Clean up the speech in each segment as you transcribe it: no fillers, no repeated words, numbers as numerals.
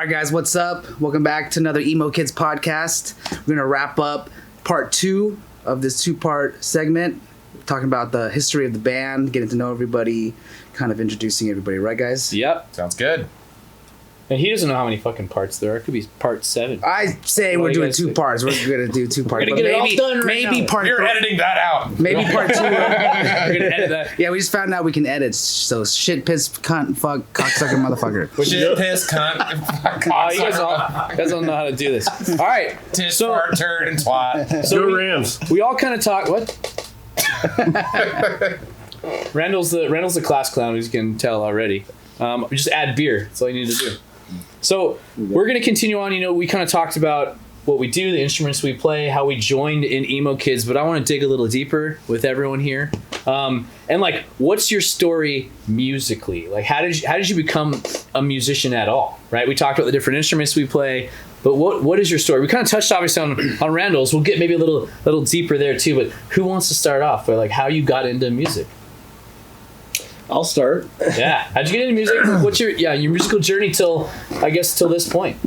right, guys, what's up? Welcome back to another Emo Kids podcast. We're going to wrap up part 2 of this 2-part segment, talking about the history of the band, getting to know everybody, kind of introducing everybody. Right, guys? Yep. Sounds good. And he doesn't know how many fucking parts there are. It could be part 7. I say we're doing 2 parts. We're going to do 2 parts. We're going to get it all done right maybe now. part You're editing that out. Maybe part 2. We're going to edit that. Yeah, we just found out we can edit. So shit, piss, cunt, fuck, cocksucker, motherfucker. Shit, piss, cunt. Oh, you guys don't know how to do this. All right. Tiss, fart, turd, and twat. So Rams. we all kind of talk. What? Randall's the class clown, as you can tell already. Just add beer. That's all you need to do. So we're going to continue on. You know, we kind of talked about what we do, the instruments we play, how we joined in Emo Kids, but I want to dig a little deeper with everyone here. And like, what's your story musically? Like, how did you become a musician at all? Right? We talked about the different instruments we play, but what is your story? We kind of touched obviously on Randall's. We'll get maybe a little deeper there too. But who wants to start off by like how you got into music? I'll start. Yeah. How'd you get into music? What's your musical journey till this point?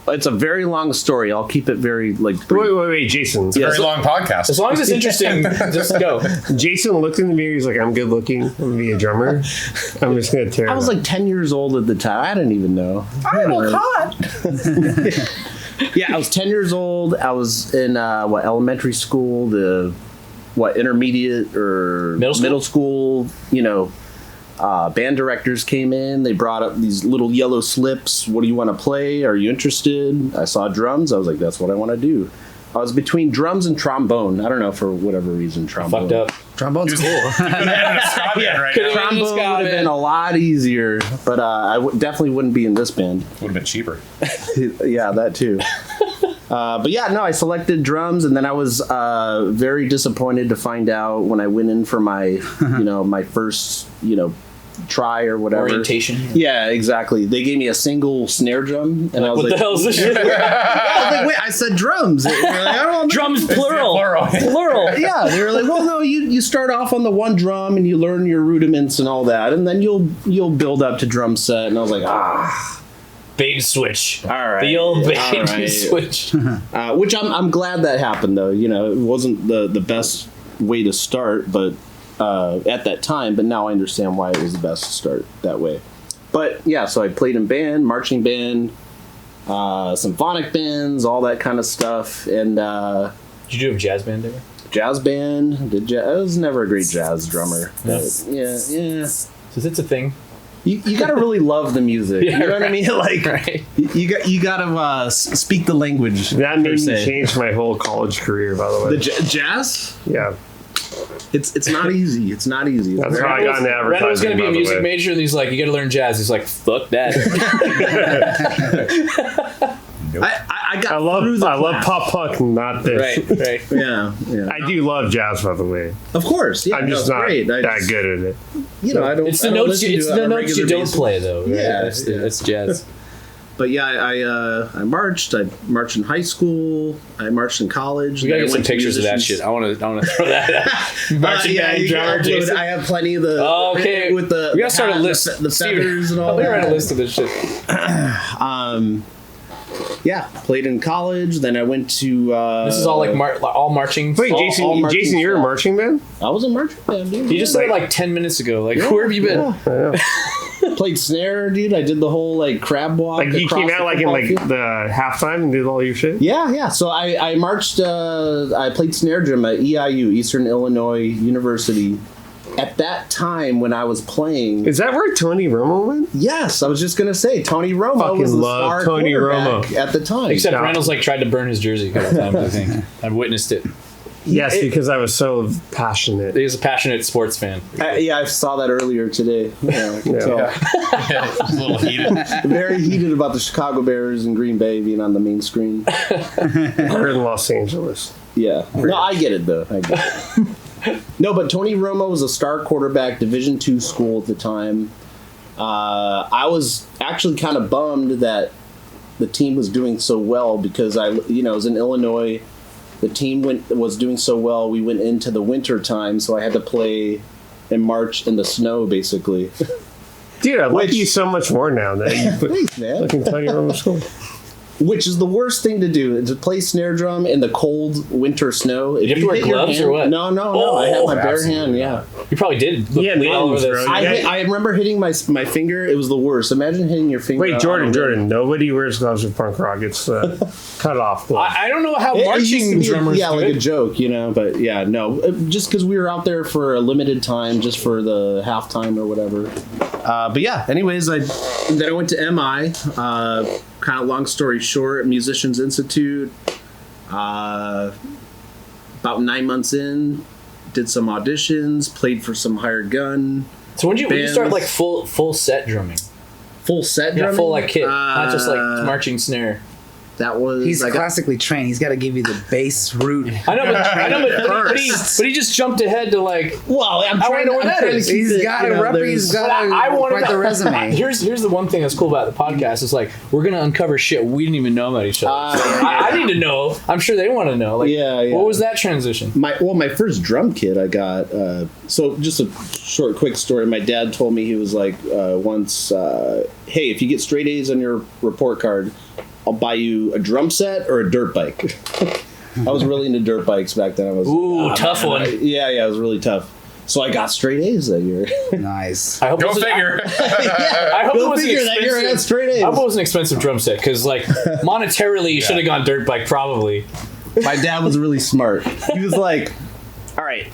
It's a very long story. I'll keep it very brief. Wait, Jason. It's a very long podcast. As long as it's interesting, just go. Jason looked in the mirror. He's like, "I'm good looking. I'm gonna be a drummer. I'm just gonna tear." I was like 10 years old at the time. I didn't even know. I look hot. Yeah, I was 10 years old. I was in elementary school, intermediate or middle school. You know, band directors came in. They brought up these little yellow slips. What do you want to play? Are you interested? I saw drums. I was like, that's what I want to do. I was between drums and trombone. I don't know, for whatever reason, trombone. Fucked up. Trombone's cool. Trombone would have been a lot easier, but I definitely wouldn't be in this band. Would have been cheaper. Yeah, that too. But yeah, no, I selected drums, and then I was very disappointed to find out when I went in for my, my first, try or whatever. Orientation. Yeah, exactly. They gave me a single snare drum, and I was what like, the hell is this shit? I was like, wait, I said drums. They were like, I don't know. Drums plural. Plural. Yeah, they were like, well, no, you start off on the one drum and you learn your rudiments and all that, and then you'll build up to drum set. And I was like, Bait switch. all right, The old bait right. switch. Which I'm glad that happened, though. It wasn't the best way to start, but at that time. But now I understand why it was the best to start that way. But yeah, so I played in band, marching band, symphonic bands, all that kind of stuff, and Did you do a jazz band ever? jazz band. I was never a great jazz drummer. No. But yeah. So it's a thing. You gotta really love the music. Yeah, you know what I mean? Like, right. you gotta speak the language. That made me se. change my whole college career. By the way, Jazz? yeah, It's not easy. It's not easy. It's that's how I got into advertising. Randall was going to be by a the music way. major, and he's like, "You got to learn jazz." He's like, "Fuck that." I got I love through the class. pop punk, not this. right. Yeah. I do love jazz, by the way. Of course. Yeah, I'm just it's not great. that good at it. I don't. It's I the don't notes. listen It's to it the on a notes you regular don't basis. play, though. Right? Yeah, That's jazz. But yeah, I marched. I marched in high school. I marched in college. We gotta then get I some went to pictures of that musicians- shit. I want to throw that out. Marching yeah, band you can drummer, upload. Jason. I have plenty of the. Oh, okay. With the We gotta start a hat, list. the feathers and all Let me that. write a list of this shit. Yeah, played in college. Then I went to. This is all like all marching. Wait, all Jason, marching you're a stuff. marching band? I was a marching band, dude. You just said it like 10 minutes ago. Like, where have you been? Yeah. Played snare, dude. I did the whole crab walk. Like you across came the out like in football like field. the halftime and did all your shit. Yeah. So I marched. I played snare drum at EIU, Eastern Illinois University. At that time, when I was playing, Is that where Tony Romo went? yes, I was just gonna say Tony Romo Fucking was the love star Tony quarterback Romo. at the time. Except No. Randall's like tried to burn his jersey a couple times. I think I've witnessed it. Yes, because I was so passionate. He's a passionate sports fan. Yeah, I saw that earlier today. Yeah, I can tell. Yeah, it was a little heated. Very heated about the Chicago Bears and Green Bay being on the main screen. We're in Los Angeles. Yeah. No, I get it, though. I get it. No, but Tony Romo was a star quarterback, Division II school at the time. I was actually kind of bummed that the team was doing so well because I was in Illinois. The team was doing so well. We went into the winter time, so I had to play and march in the snow, basically. Dude, I like you so much more now that you put Thanks, man. fucking tiny room of school. Which is the worst thing to do, to play snare drum in the cold winter snow. If you have to wear hit your gloves hand- or what? No. I had my bare absolutely. hand, yeah. You probably did look Yeah, all over nails, this. bro. I remember hitting my finger. It was the worst. Imagine hitting your finger. Wait, Jordan, nobody wears gloves with punk rock. It's cut off gloves. I don't know how It used marching to be, drummers yeah, do like it. a joke, But yeah, no, just because we were out there for a limited time, just for the halftime or whatever. But yeah, anyways, then I went to MI. Kind of long story short, Musicians Institute. About 9 months in, did some auditions, played for some hired gun, So when you start bands. like full set drumming? full set Yeah, drumming. full like kit, not just like marching snare. That was He's I got- classically trained. He's got to give you the bass root. I know, but he just jumped ahead to like. Well, I'm I wanna know where that trying to is. keep He's it, got you to know, rep. He's there's- got I to want write the resume. Here's the one thing that's cool about the podcast is like we're gonna uncover shit we didn't even know about each other. I need to know. I'm sure they want to know. Like, Yeah. what was that transition? My first drum kit I got. So just a short, quick story. My dad told me he was like once, hey, if you get straight A's on your report card, I'll buy you a drum set or a dirt bike. I was really into dirt bikes back then. I was Tough one. Yeah, it was really tough. So I got straight A's that year. Nice. I hope Go it was- figure. I hope it Go was an figure that year I got expensive. straight A's. I hope it was an expensive drum set because like monetarily you should have gone dirt bike probably. My dad was really smart. He was like, all right,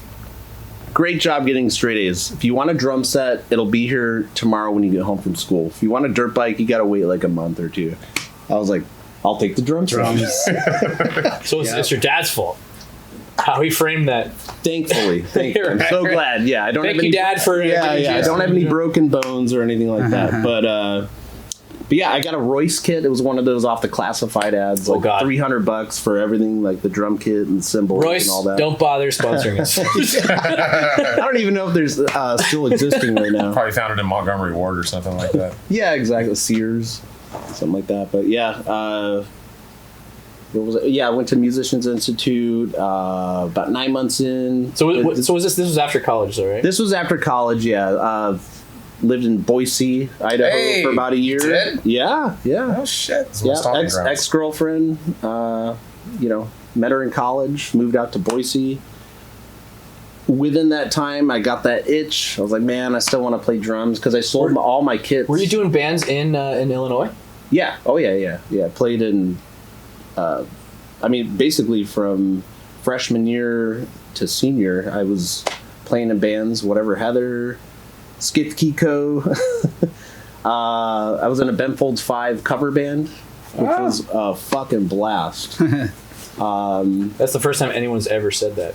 great job getting straight A's. If you want a drum set, it'll be here tomorrow when you get home from school. If you want a dirt bike, you got to wait like a month or two. I was like, I'll take the drums. So it's your dad's fault. How he framed that. Thankfully. I'm Right, so right. glad. Yeah, I don't Thank have you, any, Dad, for I don't have any broken bones or anything like that. But yeah, I got a Royce kit. It was one of those off the classified ads, like God. $300 for everything, like the drum kit and cymbals Royce, and all that. don't bother sponsoring us. I don't even know if there's still existing right now. Probably found it in Montgomery Ward or something like that. Yeah, exactly. Sears, something like that. But yeah, what was it? Yeah, I went to Musicians Institute about 9 months in. So was this was after college though, right? This was after college. Yeah, lived in Boise, Idaho Hey, for about a year. you did? Yeah. Oh shit! It's Yeah, stomping grounds. ex girlfriend. Met her in college. Moved out to Boise. Within that time, I got that itch. I was like, man, I still want to play drums because I sold all my kits. Were you doing bands in Illinois? Yeah. Oh yeah. Played in. Basically from freshman year to senior, I was playing in bands. Whatever, Heather, Skip Kiko. I was in a Ben Folds 5 cover band, which was a fucking blast. That's the first time anyone's ever said that.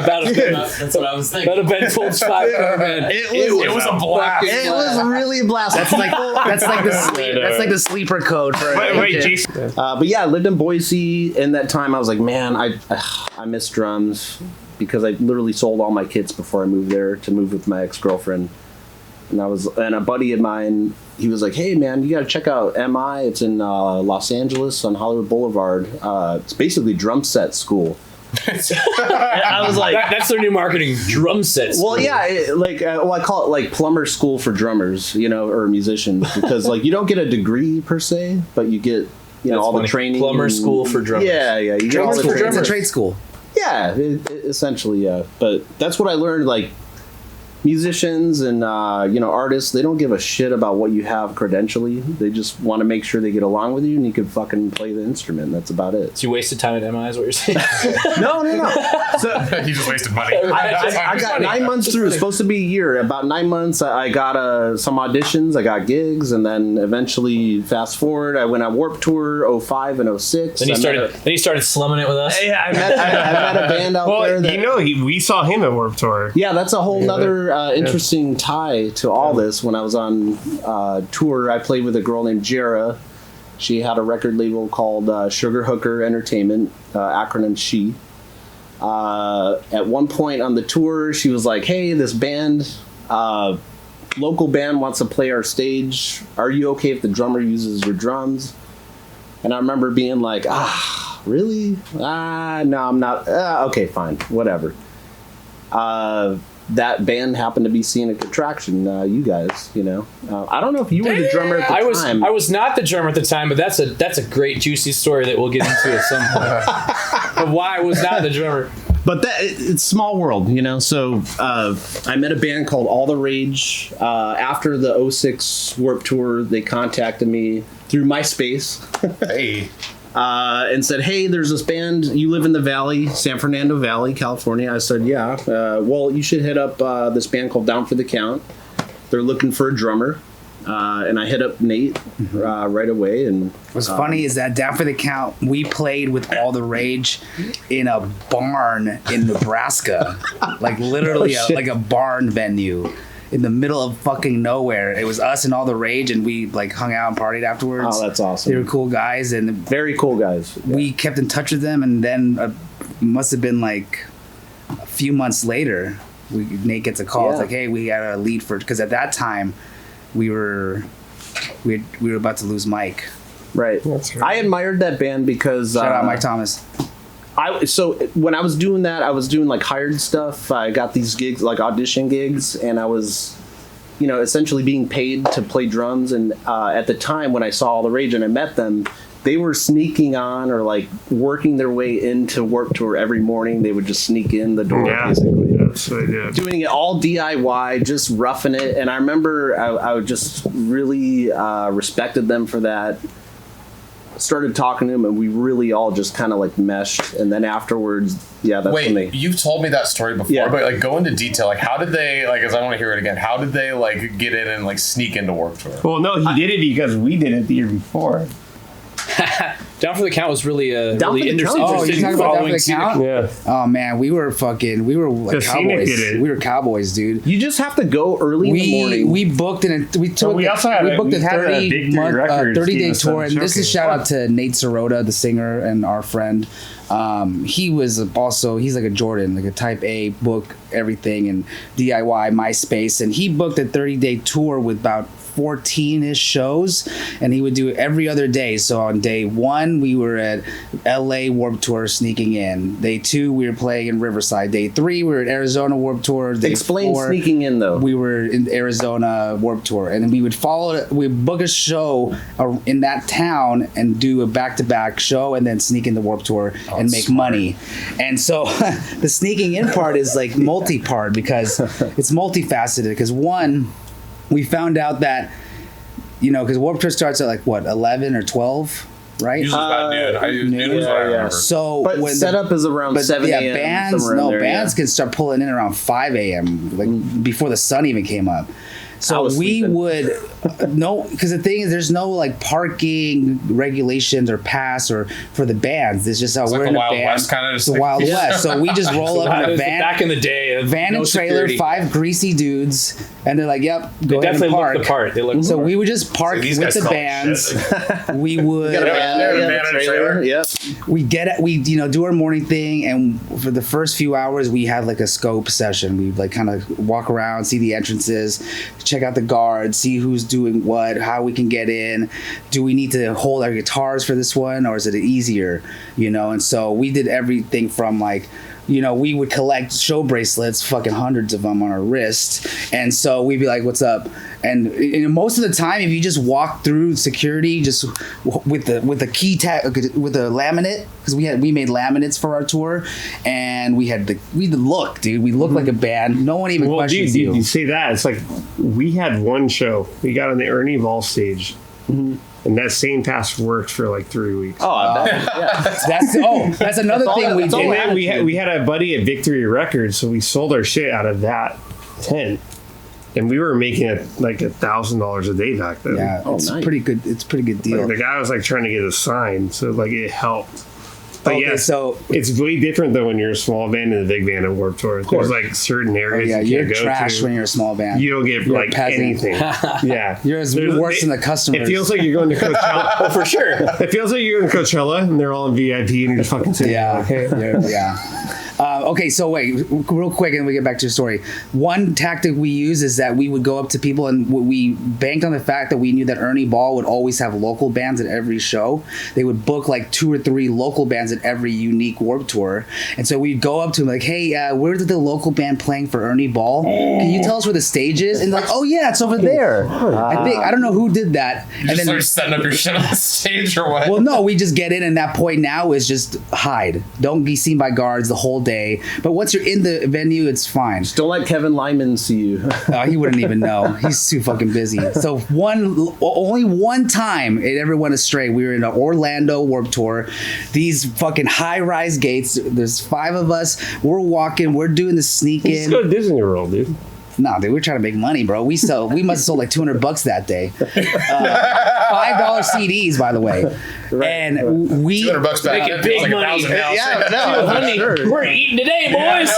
about That's what I was thinking. a Ben Folds 5 cover band. It was a blast. It was really a blast. That's like the sleeper code for. Wait, Jason. But yeah, I lived in Boise. In that time, I was like, man, I miss drums because I literally sold all my kits before I moved there to move with my ex-girlfriend. And a buddy of mine, he was like, hey man, you got to check out MI. It's in Los Angeles on Hollywood Boulevard. It's basically drum set school. I was like, That's their new marketing drum sets. well, yeah, I call it like plumber school for drummers, or musicians, because like you don't get a degree per se, but you get all the training. Plumber school for drummers. Yeah, you get all the It's training. a trade school. Yeah, essentially, yeah. But that's what I learned. Like musicians and artists, they don't give a shit about what you have credentially. They just want to make sure they get along with you and you can fucking play the instrument. That's about it. So you wasted time at MI is what you're saying? No. So He just wasted money. I got 9 months through. It's supposed to be a year. About 9 months, I got some auditions. I got gigs, and then eventually, fast forward, I went on Warped Tour 05 and 06. Then you started slumming it with us. Yeah, I met a band out there. Well, we saw him at Warped Tour. Yeah, that's a whole nother interesting tie to all this. When I was on tour, I played with a girl named Jera. She had a record label called Sugar Hooker Entertainment, acronym SHE. At one point on the tour, she was like, hey, this band, local band wants to play our stage. Are you okay if the drummer uses your drums? And I remember being like, really? No, I'm not. Okay, fine, whatever. that band happened to be SCENIC Attraction, you guys, you know. I don't know if you were the drummer at the time. I was not the drummer at the time, but that's a great juicy story that we'll get into at some point. But why I was not the drummer. But it's small world, you know. So I met a band called All the Rage. After the 06 Warped Tour, they contacted me through MySpace. Hey. And said, hey, there's this band. You live in the Valley, San Fernando Valley, California. I said, yeah. Well, you should hit up this band called Down for the Count. They're looking for a drummer. And I hit up Nate right away. And what's funny is that Down for the Count, we played with All the Rage in a barn in Nebraska. Like literally like a barn venue in the middle of fucking nowhere. It was us and All the Rage, and we like hung out and partied afterwards. Oh, that's awesome. They were cool guys, and very cool guys. Yeah. We kept in touch with them, and then must have been like a few months later, Nate gets a call. It's like, hey, we got a lead for, because at that time we were about to lose Mike. Right. That's right. I admired that band because shout out Mike Thomas. So when I was doing that, I was doing like hired stuff. I got these gigs, like audition gigs, and I was, you know, essentially being paid to play drums. And at the time when I saw All the Rage and I met them, they were sneaking on or like working their way into Warped Tour every morning. They would just sneak in the door, basically. That's what I did. Doing it all DIY, just roughing it. And I remember I just really respected them for that. Started talking to him, and we really all just kind of like meshed. And then afterwards, that's when they... You've told me that story before, but like go into detail. Like, how did they, like, as I want to hear it again, how did they like get in and like sneak into Warped Tour? Well, no, he did it because we did it the year before. Down for the Count was really Oh, interesting. you talking about Down for the Count? Yeah. Oh man, we were like SCENIC did cowboys. it. We were cowboys, dude. You just have to go early in the morning. We booked it. We took. we also had booked we a had a 30 Big Three month, Records 30-day Steve tour, and this is Showcase. shout out to Nate Sirota, the singer and our friend. He was also, he's like a Jordan, like a type A, book everything and DIY MySpace, and he booked a 30-day tour with about 14-ish shows, and he would do it every other day. So on day 1 we were at LA Warped Tour sneaking in. Day 2 we were playing in Riverside. Day 3 we were at Arizona Warped Tour. Day Explain 4, sneaking in though. we were in Arizona Warped Tour, and then we would we'd book a show in that town and do a back-to-back show, and then sneak in the Warped Tour and make money. And so the sneaking in part is like multi-part, because it's multifaceted. Because one, we found out that, you know, because Warped Tour starts at like what, 11 or 12, right? Usually about noon. Noon is what I remember. So But when setup is around 7 a.m. bands can start pulling in around 5 a.m. like before the sun even came up. So we would because the thing is, there's no like parking regulations or pass or for the bands. It's just how we're like in the a Wild band. West kind of. It's the Wild West. So we just roll up in a van. Back in the day, Van and trailer, security. 5 greasy dudes, and they're like, "Yep, go They ahead and definitely park." looked the part. They looked So we would just park these with guys the call it bands. shit. We would. Got a van, Yeah, yeah, van and trailer. Yep. We do our morning thing, and for the first few hours we had like a scope session. We'd like kind of walk around, see the entrances, check out the guards, see who's doing what, how we can get in. Do we need to hold our guitars for this one, or is it easier, you know? And so we did everything from like, you know, we would collect show bracelets, fucking hundreds of them on our wrist, and so we'd be like, "What's up?" And most of the time, if you just walk through security, just with the key tag, with a laminate, because we made laminates for our tour, and we look, dude, we looked like a band. No one even questions you. You say that, it's like we had one show. We got on the Ernie Ball stage. Mm-hmm. And that same pass worked for like 3 weeks. Oh, I bet. Yeah. That's another thing we did. And then we had a buddy at Victory Records, so we sold our shit out of that tent, and we were making it like $1,000 a day back then. Yeah, it's nice. pretty good. It's a pretty good deal. Like, the guy was like trying to get a sign, so like it helped. But Okay, so it's way different though when you're a small band and a big band at Warped Tour. There's like certain areas you you're can't go trash to. when you're a small band. You don't get You're a like peasant. anything. Yeah, You're worse than the customers. It feels like you're going to Coachella. Oh, for sure. It feels like you're in Coachella and they're all in VIP and you're just fucking sitting. Yeah. there, okay. Yeah. Okay, so wait, real quick, and we get back to your story. One tactic we use is that we would go up to people, and we banked on the fact that we knew that Ernie Ball would always have local bands at every show. They would book like 2 or 3 local bands at every unique Warped Tour, and so we'd go up to them like, "Hey, where's the local band playing for Ernie Ball? Can you tell us where the stage is?" And they're like, "Oh yeah, it's over there." I don't know who did that. You just start setting up your shit on the stage or what? Well, no, we just get in, and that point now is just hide. Don't be seen by guards the whole day. But once you're in the venue, it's fine. Just don't let Kevin Lyman see you. He wouldn't even know. He's too fucking busy. So only one time it ever went astray. We were in an Orlando Warped Tour. These fucking high-rise gates. There's 5 of us. We're walking. We're doing the sneak in. Let's go to Disney World, dude. No, dude, we're trying to make money, bro. We must have sold like $200 that day. $5 CDs, by the way. Right, and we $200 back. Make it big like money. $1,000 no, Honey, sure. we're eating today, boys.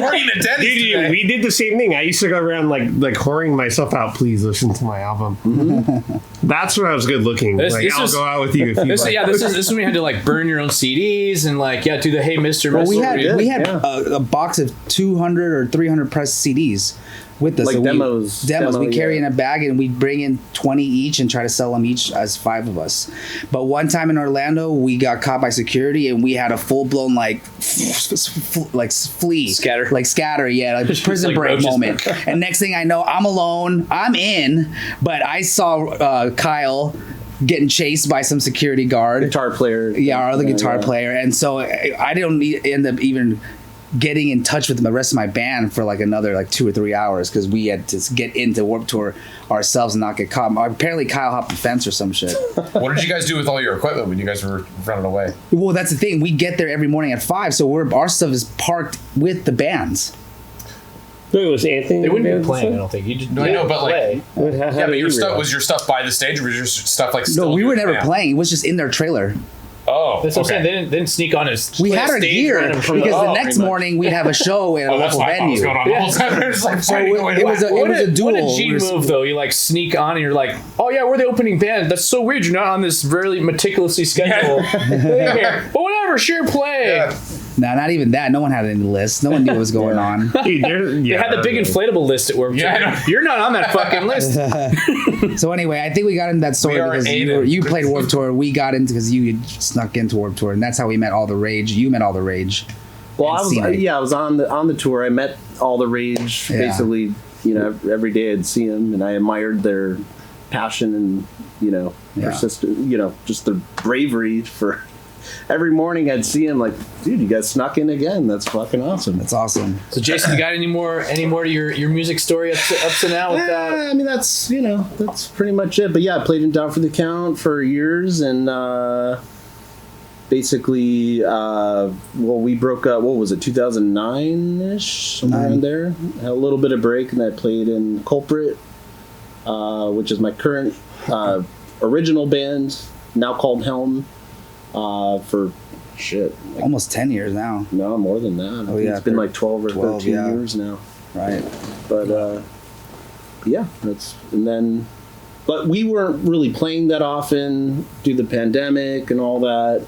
We're eating at Denny's Dude, today. we did the same thing. I used to go around like whoring myself out. Please listen to my album. Mm-hmm. That's when I was good looking. This I'll is- go out with you if you This like. is when you had to like burn your own CDs and like do the Hey Mr. Well, we Mr. had a box of 200 or 300 pressed CDs with us. Like So demos. We carry Yeah. in a bag, and we bring in 20 each and try to sell them each as 5 of us. But one time in Orlando, we got caught by security, and we had a full blown like flea Scatter. like prison Like break roaches. moment. And next thing I know, I'm alone. I'm in, but I saw Kyle getting chased by some security guard. Guitar player. Yeah, our other guitar player. And so I didn't end up even getting in touch with the rest of my band for like another like 2 or 3 hours because we had to get into Warped Tour ourselves and not get caught. Apparently Kyle hopped the fence or some shit. What did you guys do with all your equipment when you guys were running away? Well, that's the thing. We get there every morning at 5, so our stuff is parked with the bands. Wait, was Anthony? They wouldn't be in the playing, I band? don't think. You just No, I know, but like, What- how yeah, did but your you stuff realize? was your stuff by the stage, or was your stuff like still? No, we were never Yeah. playing. It was just in their trailer. Oh, That's what I'm okay. saying. They didn't sneak on his. We had our stage gear random from because the oh, next pretty much. morning we'd have a show at a Oh, that's local why I was venue. going on the whole time. It was like So fighting it away was left. a- it was a duel. What a G We were- move, though. You like sneak on and you're like, oh yeah, we're the opening band. That's so weird. You're not on this really meticulously scheduled thing here. But whatever, sure, play. Yeah. No, not even that. No one had any lists. No one knew what was going on. Dude, They had the big inflatable list at work. Yeah, I know. You're not on that fucking list. So anyway, I think we got into that story We are because aided. you played Warped Tour. We got into because you had snuck into Warped Tour, and that's how we met All the Rage. You met All the Rage. Well, I and was SCENIC. I was on the tour. I met All the Rage Yeah. basically. Every day I'd see them, and I admired their passion and Yeah. persistent. Just their bravery for. Every morning I'd see him like, dude, you guys snuck in again. That's fucking awesome. That's awesome. So Jason, you got any more to your music story up to now? Without I mean, that's pretty much it. But yeah, I played in Down for the Count for years, and basically, we broke up. What was it, 2009-ish, somewhere in there? Had a little bit of break, and I played in Culprit, which is my current original band, now called Helm, for shit. Almost 10 years now, No, more than that. I think yeah, it's been like 12 or 12, 13 yeah. years now. right? But yeah, but we weren't really playing that often due to the pandemic and all that.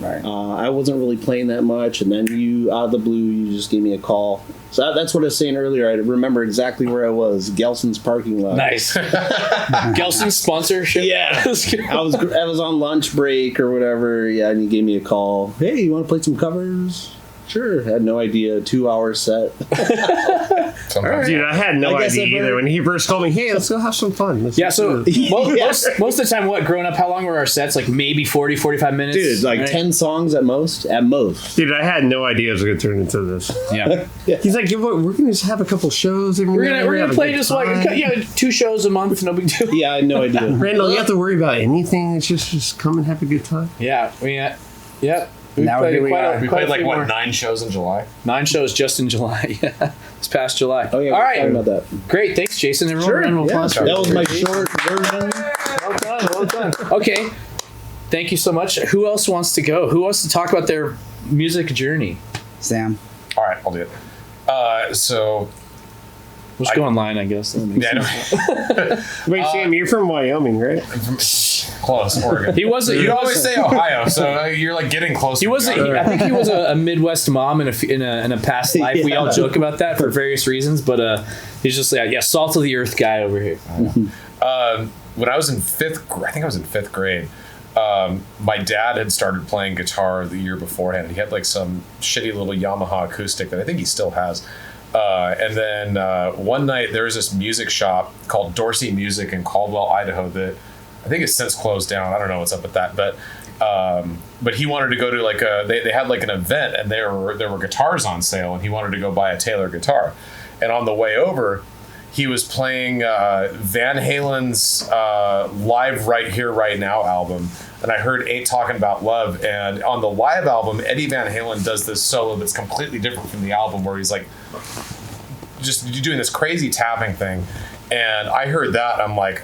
Right. I wasn't really playing that much, and then you, out of the blue, you just gave me a call. So that's what I was saying earlier. I remember exactly where I was, Gelson's parking lot. nice Gelson's sponsorship. Yeah. I was on lunch break or whatever. Yeah, and you gave me a call. Hey, you want to play some covers? Sure. Had no idea. 2-hour set. Sometimes. Dude, I had no I guess idea I better- either. When he first told me, "Hey, let's go have some fun." Yeah, so Yeah. most of the time, growing up, how long were our sets? Like maybe 40, 45 minutes? Dude, like right? 10 songs at most. At most. Dude, I had no idea it was going to turn into this. Yeah. He's like, we're going to just have a couple shows. And We're have gonna a play good just time." like 2 shows a month, no big deal. Yeah, I had no idea. Randall, you have to worry about anything. It's just come and have a good time. Yeah, yep. Now here we are. We played like what 9 shows in July. 9 shows just in July. Yeah, it's past July. Oh yeah, all we're right, talking about that. great. Thanks, Jason. Everyone, Sure. round of Yeah, applause for that was my you. short version. Well done. Well done. Okay, thank you so much. Who else wants to go? Who wants to talk about their music journey? Sam. All right, I'll do it. So We'll just go online, I guess. Wait, Sam, you're from Wyoming, right? Close, Oregon. He was. You always say Ohio, so you're like getting close. He was. I think he was a Midwest mom in a past life. We all joke about that for various reasons, but he's just salt of the earth guy over here. When I was in fifth grade, my dad had started playing guitar the year beforehand. He had like some shitty little Yamaha acoustic that I think he still has. And then one night there was this music shop called Dorsey Music in Caldwell, Idaho that I think it's since closed down. I don't know what's up with that, but he wanted to go to like they had like an event and there were guitars on sale and he wanted to go buy a Taylor guitar. And on the way over, he was playing Van Halen's Live Right Here, Right Now album. And I heard Ain't Talking About Love. And on the live album, Eddie Van Halen does this solo that's completely different from the album where he's like just doing this crazy tapping thing. And I heard that. I'm like,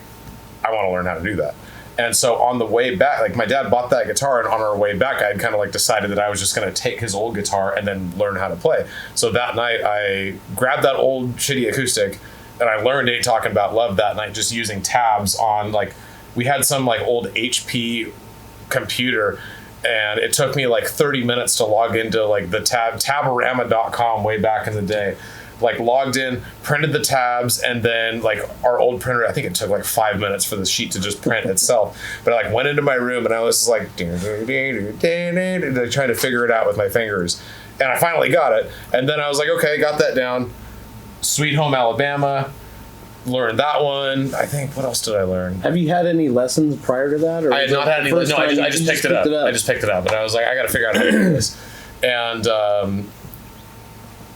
I want to learn how to do that. And so on the way back, like my dad bought that guitar, and on our way back, I had kind of like decided that I was just going to take his old guitar and then learn how to play. So that night, I grabbed that old shitty acoustic, and I learned Ain't Talking About Love that night just using tabs on like, we had some like old HP computer, and it took me like 30 minutes to log into like the taborama.com way back in the day. Like logged in, printed the tabs, and then like our old printer, I think it took like 5 minutes for the sheet to just print itself. But I like went into my room and I was like trying to figure it out with my fingers. And I finally got it. And then I was like, okay, got that down. Sweet Home Alabama. Learned that one. I think, what else did I learn? Have you had any lessons prior to that? Or I had not had any lessons. No, I just picked it up. I just picked it up. And I was like, I got to figure out how to do this.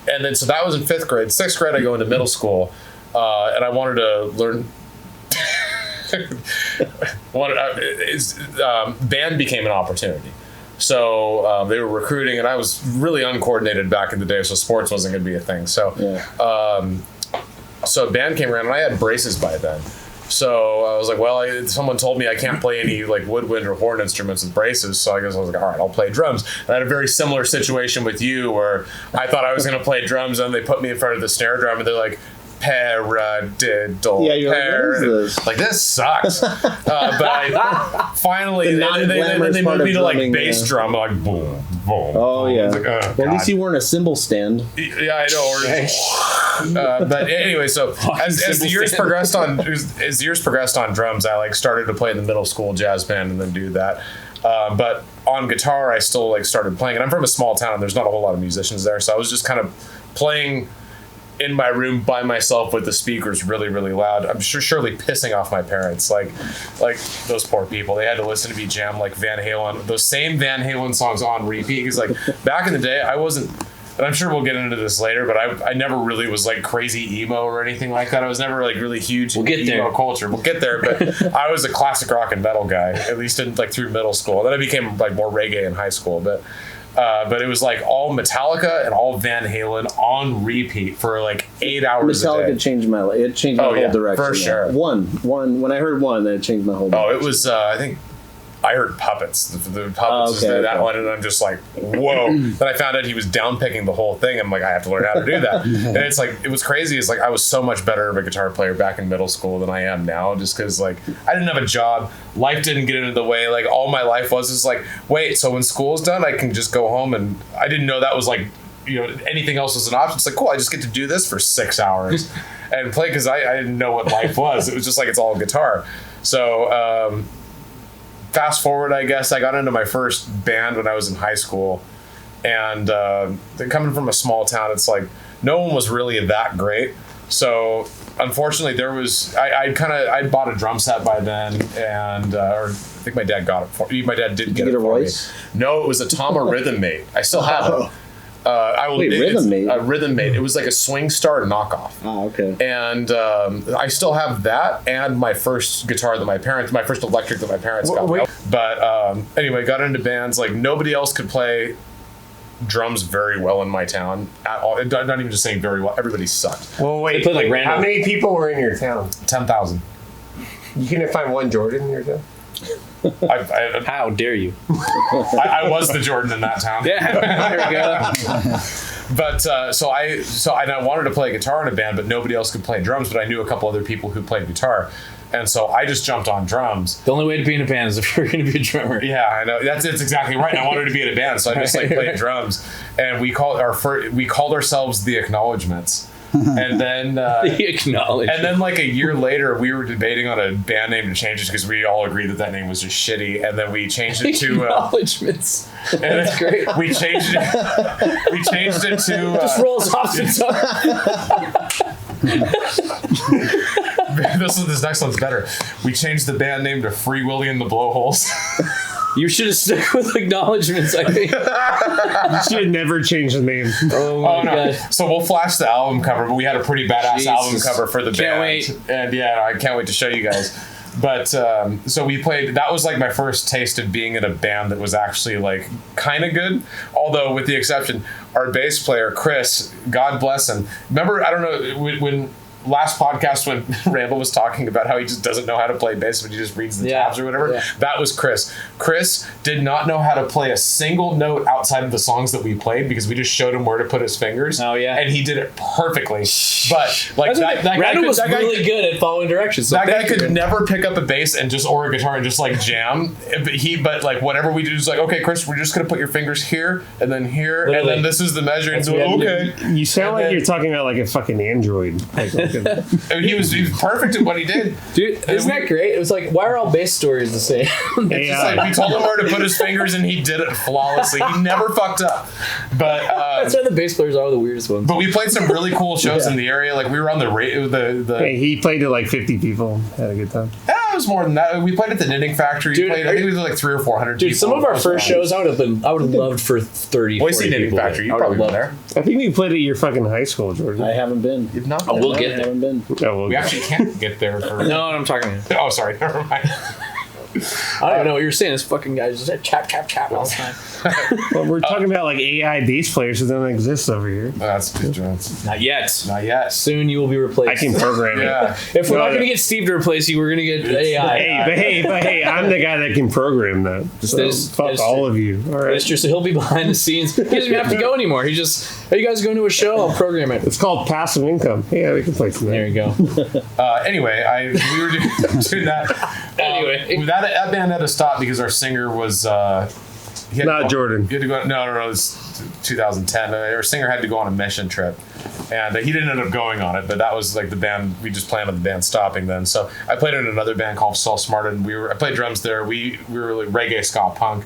And then, so that was in 5th grade. 6th grade, I go into middle school, and I wanted to learn. Band became an opportunity. So they were recruiting, and I was really uncoordinated back in the day, so sports wasn't going to be a thing. So, so band came around, and I had braces by then. So I was like, well, someone told me I can't play any like woodwind or horn instruments with braces. So I guess I was like, all right, I'll play drums. And I had a very similar situation with you where I thought I was going to play drums and they put me in front of the snare drum and they're like, paradiddle. Yeah, you're like, this sucks. But I finally, they moved me to like bass drum, like boom, boom. Oh, yeah. Like, well, at least you weren't a cymbal stand. Yeah, I know. But anyway, so as the years progressed on drums, I like started to play in the middle school jazz band and then do that. But on guitar, I still like started playing. And I'm from a small town. And there's not a whole lot of musicians there, so I was just kind of playing in my room by myself with the speakers really, really loud. I'm surely pissing off my parents. Like those poor people. They had to listen to me jam like Van Halen, those same Van Halen songs on repeat. Because like back in the day, I wasn't. And I'm sure we'll get into this later, but I never really was like crazy emo or anything like that. I was never like really huge in emo culture. We'll get there, but I was a classic rock and metal guy, at least in like through middle school. Then I became like more reggae in high school, but it was like all Metallica and all Van Halen on repeat for like 8 hours a day. Metallica changed my whole direction. For sure. One. When I heard one, then it changed my whole direction. Oh, it was, I think, I heard Puppets. The Puppets that one, and I'm just like, whoa. Then I found out he was downpicking the whole thing. I'm like, I have to learn how to do that. And it's like, it was crazy. It's like I was so much better of a guitar player back in middle school than I am now, just because like I didn't have a job. Life didn't get into the way. Like all my life was just like, wait, so when school's done, I can just go home, and I didn't know that was like, you know, anything else was an option. It's like, cool, I just get to do this for 6 hours and play, because I didn't know what life was. It was just like, it's all guitar. So, fast forward, I guess, I got into my first band when I was in high school, and coming from a small town, it's like no one was really that great. So unfortunately, there was I bought a drum set by then, and or I think my dad got it for me. My dad didn't get it for me. No, it was a TAMA Rhythm Mate. I still have it. Rhythm Mate? Rhythm Mate. It was like a Swing Star knockoff. Oh, okay. And I still have that and my first guitar my first electric that my parents got me. But anyway, got into bands. Like nobody else could play drums very well in my town at all. Not even just saying very well. Everybody sucked. Well, wait. Like how many people were in your town? 10,000. You couldn't find one Jordan in your town? How dare you? I was the Jordan in that town. Yeah, there we go. But so I wanted to play guitar in a band, but nobody else could play drums. But I knew a couple other people who played guitar, and so I just jumped on drums. The only way to be in a band is if you're going to be a drummer. Yeah, I know. That's exactly right. And I wanted to be in a band, so I just like played drums, and we called ourselves the Acknowledgements. And then The Acknowledgements. and then like a year later, we were debating on a band name to change it because we all agreed that name was just shitty. And then we changed it to Acknowledgements. That's great. we changed it. We changed it to Just rolls off the tongue. this next one's better. We changed the band name to Free Willy and the Blowholes. You should have stuck with Acknowledgements, I think. You should never change the name. Oh my god. So we'll flash the album cover, but we had a pretty badass Jesus. album cover for the Can't band. wait. And yeah, I can't wait to show you guys. But so we played. That was like my first taste of being in a band that was actually like kind of good. Although with the exception, our bass player Chris, God bless him. Remember, I don't know when last podcast when Randall was talking about how he just doesn't know how to play bass, but he just reads the tabs or whatever. Yeah. That was Chris. Chris did not know how to play a single note outside of the songs that we played because we just showed him where to put his fingers. Oh, yeah. And he did it perfectly. But like that guy Randall could, was that guy really could- good at following directions. So that guy thank you. could never pick up a bass and just or a guitar and just like jam. But like whatever we do is like, okay, Chris, we're just gonna put your fingers here and then here Literally. and then this is the measure. And That's so what we had okay. You sound And like then- you're talking about like a fucking android. Like a, I mean, he was perfect at what he did. Dude, isn't that great? It was like, why are all bass stories the same? It's just like we told him where to put his fingers and he did it flawlessly. He never fucked up. But That's why the bass players are the weirdest ones. but we played some really cool shows in the area. Like we were on the radio. hey, he played to like 50 people. Had a good time. It was more than that. We played at the Knitting Factory. Dude, I think we did like 300 or 400 Dude, people. some of our first shows, I would have loved for 30, Boise 40 Knitting people. Factory. You I would have probably been loved- there. I think we played at your fucking high school, Jordan. I haven't been. You've not. Oh, we'll No, get I there. haven't been. Oh, well, We actually can't get there for. No, I'm talking. Oh, sorry. Never mind. I don't even know what you're saying. This fucking guy just said chap, chap, chap all the time. well, we're talking about like AI bass players that don't exist over here. That's good, Jones. Not yet. Not yet. Soon you will be replaced. I can program it. Yeah. If we're No, not going to no. get Steve to replace you, we're going to get AI. Hey, I'm the guy that can program that. So That is fuck all true. of you. All right. It's true. So he'll be behind the scenes. He doesn't even have to go anymore. He just, are you guys going to a show? I'll program it. It's called passive income. Yeah, we can play some. There you go. Anyway, we were doing that. Anyway. That band had to stop because our singer was. He had Not to go, Jordan. He had to go. No. It was 2010. Our singer had to go on a mission trip, and he didn't end up going on it. But that was like the band. We just planned on the band stopping then. So I played in another band called Soul Smarted. And I played drums there. We were like reggae ska punk.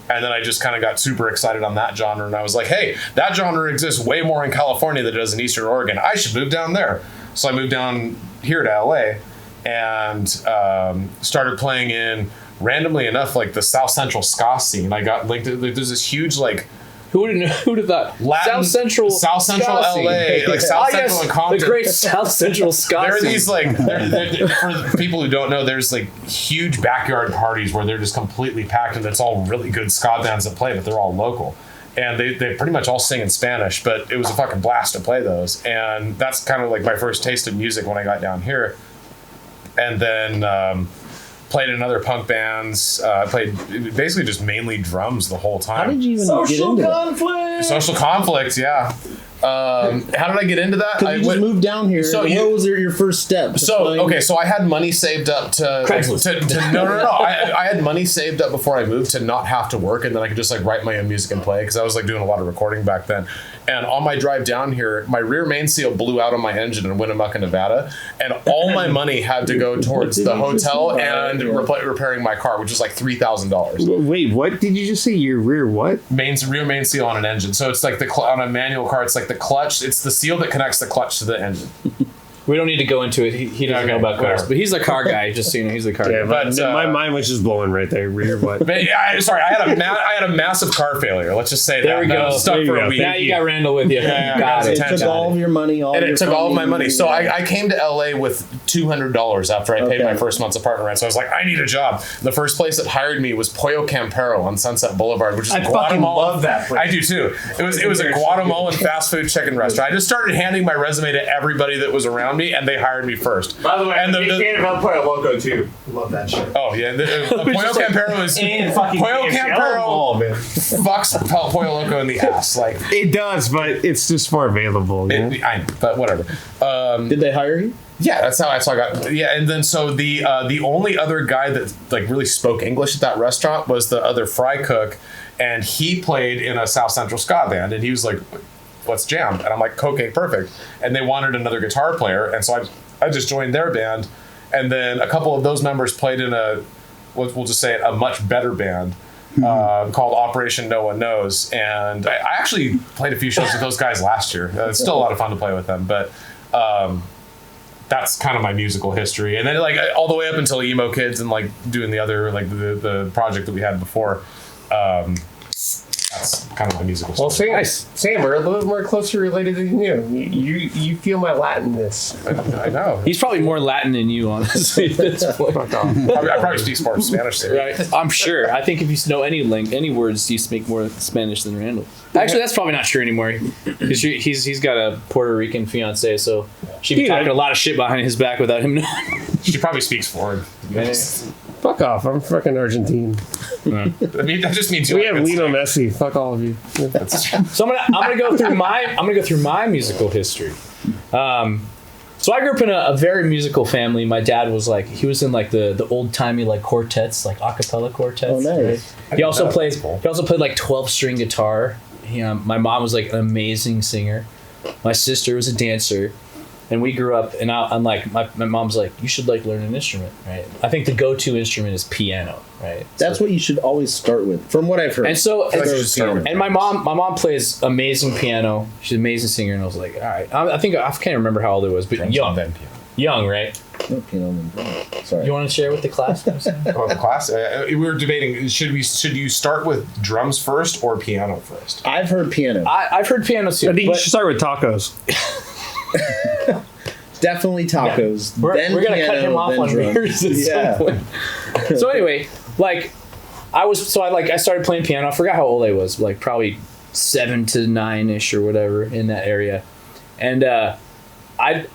And then I just kind of got super excited on that genre, and I was like, "Hey, that genre exists way more in California than it does in Eastern Oregon. I should move down there." So I moved down here to LA, and started playing in, randomly enough, like the South Central ska scene. I got linked to, there's this huge like Who would have thought? Latin- South Central LA, scene. like South Central and Compton. The great South Central ska There are scene. these like, for people who don't know, there's like huge backyard parties where they're just completely packed, and it's all really good ska bands that play, but they're all local. And they pretty much all sing in Spanish, but it was a fucking blast to play those. And that's kind of like my first taste of music when I got down here. And then played in other punk bands. Played basically just mainly drums the whole time. How did you even get into that? conflict. Social conflict, yeah. How did I get into that? Because you just moved down here. So what you- was your first step? So I had money saved up to Craigslist. no. I had money saved up before I moved to not have to work, and then I could just like write my own music and play, because I was like doing a lot of recording back then. And on my drive down here, my rear main seal blew out on my engine in Winnemucca, Nevada, and all my money had to go towards the hotel and repairing my car, which was like $3,000. Wait, what did you just say? Your rear what? Rear main seal on an engine. So it's like on a manual car, it's like the clutch. It's the seal that connects the clutch to the engine. We don't need to go into it. He doesn't know about cars, whatever. but he's a car guy. Just so you know, he's a car Yeah, guy. but But, my mind was just blowing right there. Rear what? But sorry, I had a massive car failure. Let's just say There that. we That go. was stuck There you for a go. week. Now you got Randall with you. Yeah, got it it. It took all of your money. And it took all of my money. So I came to LA with $200 after I paid Okay. my first month's apartment rent. So I was like, I need a job. The first place that hired me was Pollo Campero on Sunset Boulevard, which is I fucking love that place. I do too. It was a Guatemalan fast food chicken restaurant. I just started handing my resume to everybody that was around me, and they hired me first. By the way, and I'm a big fan of El Pollo Loco too. Love that shit. Oh yeah, Pollo Campero is Pollo Campero fucks Pollo Loco in the ass. Like It does, but it's just more available. You know? but whatever. Did they hire you? Yeah, that's how I got. Yeah, and then so the only other guy that like really spoke English at that restaurant was the other fry cook, and he played in a South Central ska band, and he was like, "Let's jam," and I'm like, "Okay, perfect." And they wanted another guitar player, and so I just joined their band, and then a couple of those members played in we'll just say a much better band. Called Operation No One Knows, and I actually played a few shows with those guys last year. It's still a lot of fun to play with them, but that's kind of my musical history. And then like all the way up until Emo Kids and like doing the other like the project that we had before. That's kind of my musical story. Well, Sam, we're a little more closely related than you. You feel my Latinness. I know. He's probably more Latin than you, honestly. At this point. I probably speak more Spanish too. Right. I'm sure. I think if you know any words, you speak more Spanish than Randall. Actually, that's probably not true anymore. He's got a Puerto Rican fiance, so she'd be talking a lot of shit behind his back without him knowing. She probably speaks foreign. Fuck off! I'm fucking Argentine. I mean, that just means We have Lionel Messi. Fuck all of you. So I'm gonna go through my musical history. So I grew up in a very musical family. My dad was like, he was in like the old timey like quartets, like a cappella quartets. Oh, nice. Right? He also played like 12-string guitar. My mom was like an amazing singer. My sister was a dancer. And we grew up, and I'm like, my mom's like, you should like learn an instrument, right? I think the go-to instrument is piano, right? That's what you should always start with, from what I've heard. And so, and and my mom plays amazing piano. She's an amazing singer, and I was like, all right. I can't remember how old it was, but young, right? No piano and drum. Sorry. You want to share with the class? Oh, the class. We were debating: should you start with drums first or piano first? I've heard piano. I've heard piano too. I think you should start with tacos. Definitely tacos. Yeah. Then we're gonna piano, cut him off then on drums. rears at some point. So anyway, like I started playing piano. I forgot how old I was, like probably 7 to 9-ish or whatever in that area. And I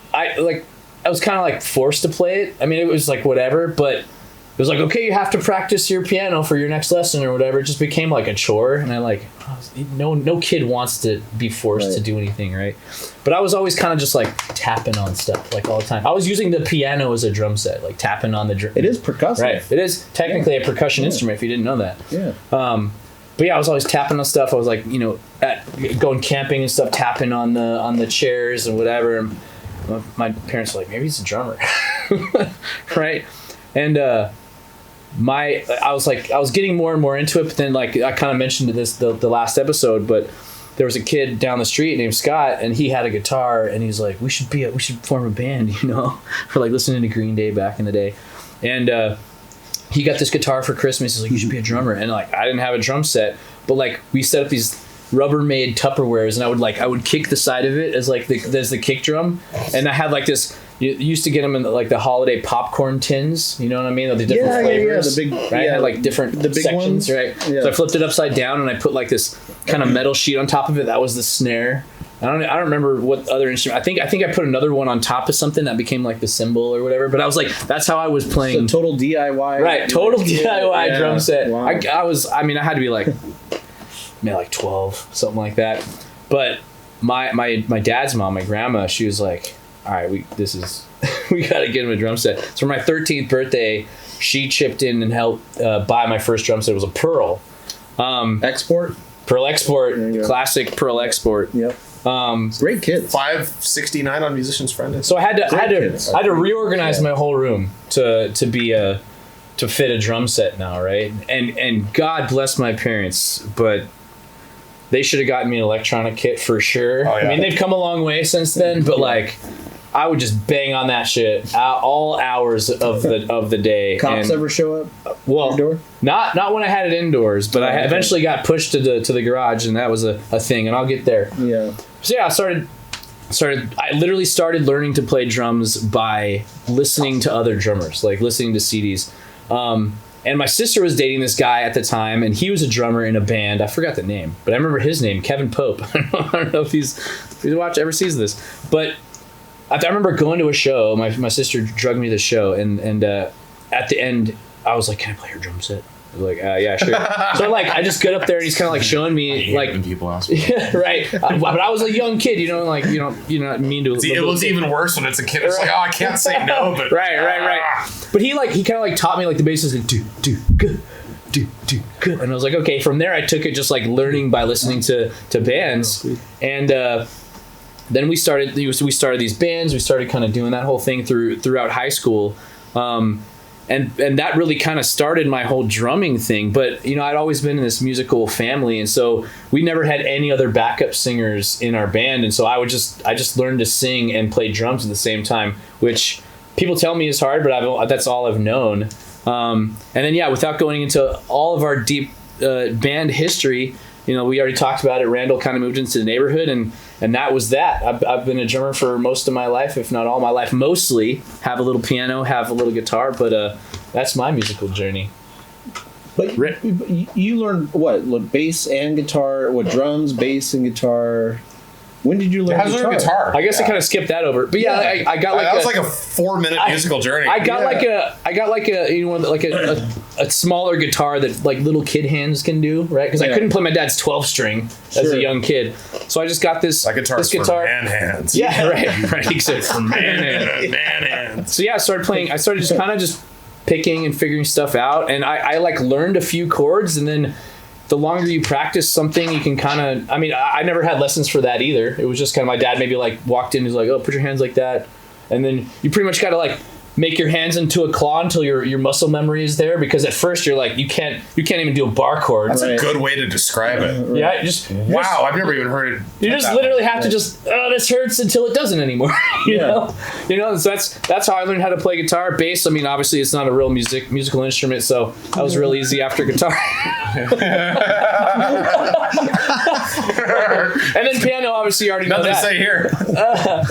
was kind of like forced to play it. I mean, it was like whatever, but it was like, okay, you have to practice your piano for your next lesson or whatever. It just became like a chore, and no kid wants to be forced to do anything, right? But I was always kind of just like tapping on stuff like all the time. I was using the piano as a drum set, like tapping on the drum. It is percussive. Right. It is technically a percussion instrument if you didn't know that. Yeah. But yeah, I was always tapping on stuff. I was like, going camping and stuff, tapping on the chairs and whatever. And my parents were like, maybe he's a drummer, right? And I was getting more and more into it, but then like I kind of mentioned this the last episode, but there was a kid down the street named Scott, and he had a guitar, and he's like, we should form a band, for like listening to Green Day back in the day, and he got this guitar for Christmas. He's like, you should be a drummer, and like I didn't have a drum set, but like we set up these Rubbermaid Tupperwares, and I would kick the side of it as like the kick drum, and I had like this. You used to get them in like the holiday popcorn tins, you know what I mean? The different flavors, the big, right? Had like different the big sections, ones. right? Yeah. So I flipped it upside down and I put like this kind of metal sheet on top of it. That was the snare. I don't remember what other instrument. I think I put another one on top of something that became like the cymbal or whatever. But I was like, that's how I was playing. So total DIY. Right, total DIY drum set. Wow. I had to be like, maybe like 12, something like that. But my dad's mom, my grandma, she was like, all right, we gotta get him a drum set. So for my 13th birthday, she chipped in and helped buy my first drum set. It was a Pearl. Export? Pearl Export, classic Pearl Export. Yep. Great kids. $569 on Musician's Friend. So I had to reorganize my whole room to fit a drum set now, right? And God bless my parents, but they should have gotten me an electronic kit for sure. Oh, yeah. I mean, they've come a long way since then, but like I would just bang on that shit all hours of the day. Cops ever show up? Well, your door? Not when I had it indoors, but I eventually got pushed to the garage, and that was a thing. And I'll get there. Yeah. So yeah, I literally started learning to play drums by listening to other drummers, like listening to CDs. And my sister was dating this guy at the time, and he was a drummer in a band. I forgot the name, but I remember his name, Kevin Pope. I don't know if he's ever sees this, but I remember going to a show. My sister drugged me to the show, and at the end, I was like, "Can I play your drum set?" I was like, "Yeah, sure." So like, I just get up there, and he's kind of like showing me like when people ask me. yeah, right. But I was a young kid, like you're not mean to. See, it looks even worse when it's a kid. It's like, oh, I can't say no, but right. But he kind of like taught me like the basics, like do good. Do good, and I was like, okay. From there, I took it just like learning by listening to bands, and then we started these bands. We started kind of doing that whole thing throughout high school, and that really kind of started my whole drumming thing. But I'd always been in this musical family, and so we never had any other backup singers in our band, and so I just learned to sing and play drums at the same time, which people tell me is hard, but that's all I've known. And then without going into all of our deep band history, we already talked about it. Randall kind of moved into the neighborhood, and that was that. I've been a drummer for most of my life, if not all my life. Mostly have a little piano, have a little guitar, but that's my musical journey. But you learned what bass and guitar? What drums, bass, and guitar? When did you learn guitar? I guess I kind of skipped that over, but I got like that was like a 4-minute musical journey. I got like a smaller guitar that like little kid hands can do, right? Because I couldn't play my dad's 12-string as a young kid, so I just got this guitar. For man hands. Yeah, right. Exactly, for man hands. So I started playing. I started just picking and figuring stuff out, and I like learned a few chords, and then the longer you practice something, you can kind of, I never had lessons for that either. It was just kind of my dad maybe like walked in, he's like, oh, put your hands like that. And then you pretty much got to like make your hands into a claw until your muscle memory is there, because at first you're like, you can't even do a bar chord. That's a good way to describe it. Yeah. Wow. I've never even heard it. You just literally have to this hurts until it doesn't anymore. You know, so that's how I learned how to play guitar. Bass, obviously it's not a real musical instrument, so that was real easy after guitar. And then piano, obviously, you already know that. Nothing to say here.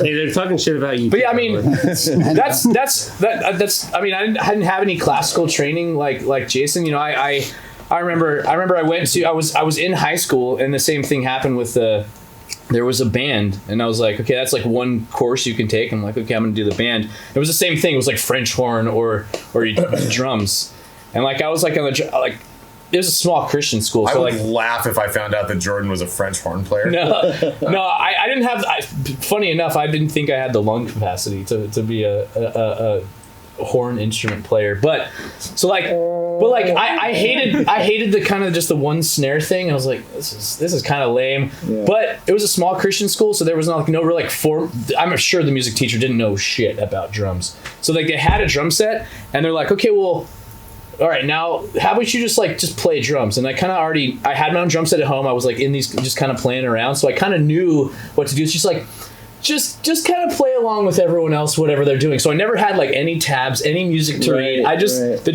Hey, they're talking shit about you. But I didn't have any classical training like Jason. I remember I was in high school, and the same thing happened with there was a band, and I was like, okay, that's like one course you can take. I'm like, okay, I'm gonna do the band. It was the same thing. It was like French horn or drums, and like I was like on the it was a small Christian school. So I would laugh if I found out that Jordan was a French horn player. No, I didn't have. Funny enough, I didn't think I had the lung capacity to be a horn instrument player. But I hated the kind of just the one snare thing. I was like, this is kind of lame. Yeah. But it was a small Christian school, so there was no real like form. I'm sure the music teacher didn't know shit about drums. So like they had a drum set, and they're like, okay, well, all right, now how about you just play drums? And I kind of I had my own drum set at home. I was like in these just kind of playing around, so I kind of knew what to do. It's just like just kind of play along with everyone else, whatever they're doing. So I never had like any tabs, any music to read.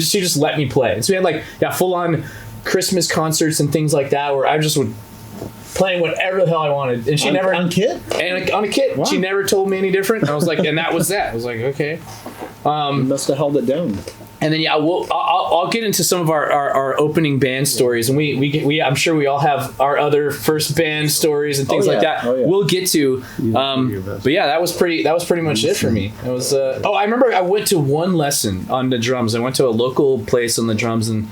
She just let me play. And so we had like full on Christmas concerts and things like that where I just would playing whatever the hell I wanted, and she never on kit and on a kit. Wow. She never told me any different. And I was like, and that was that. I was like, okay. You must have held it down. And then I'll get into some of our opening band stories, and we I'm sure we all have our other first band stories and things like that. Oh, yeah. We'll get to, but that was pretty much it for me. It was I remember I went to one lesson on the drums. I went to a local place on the drums, and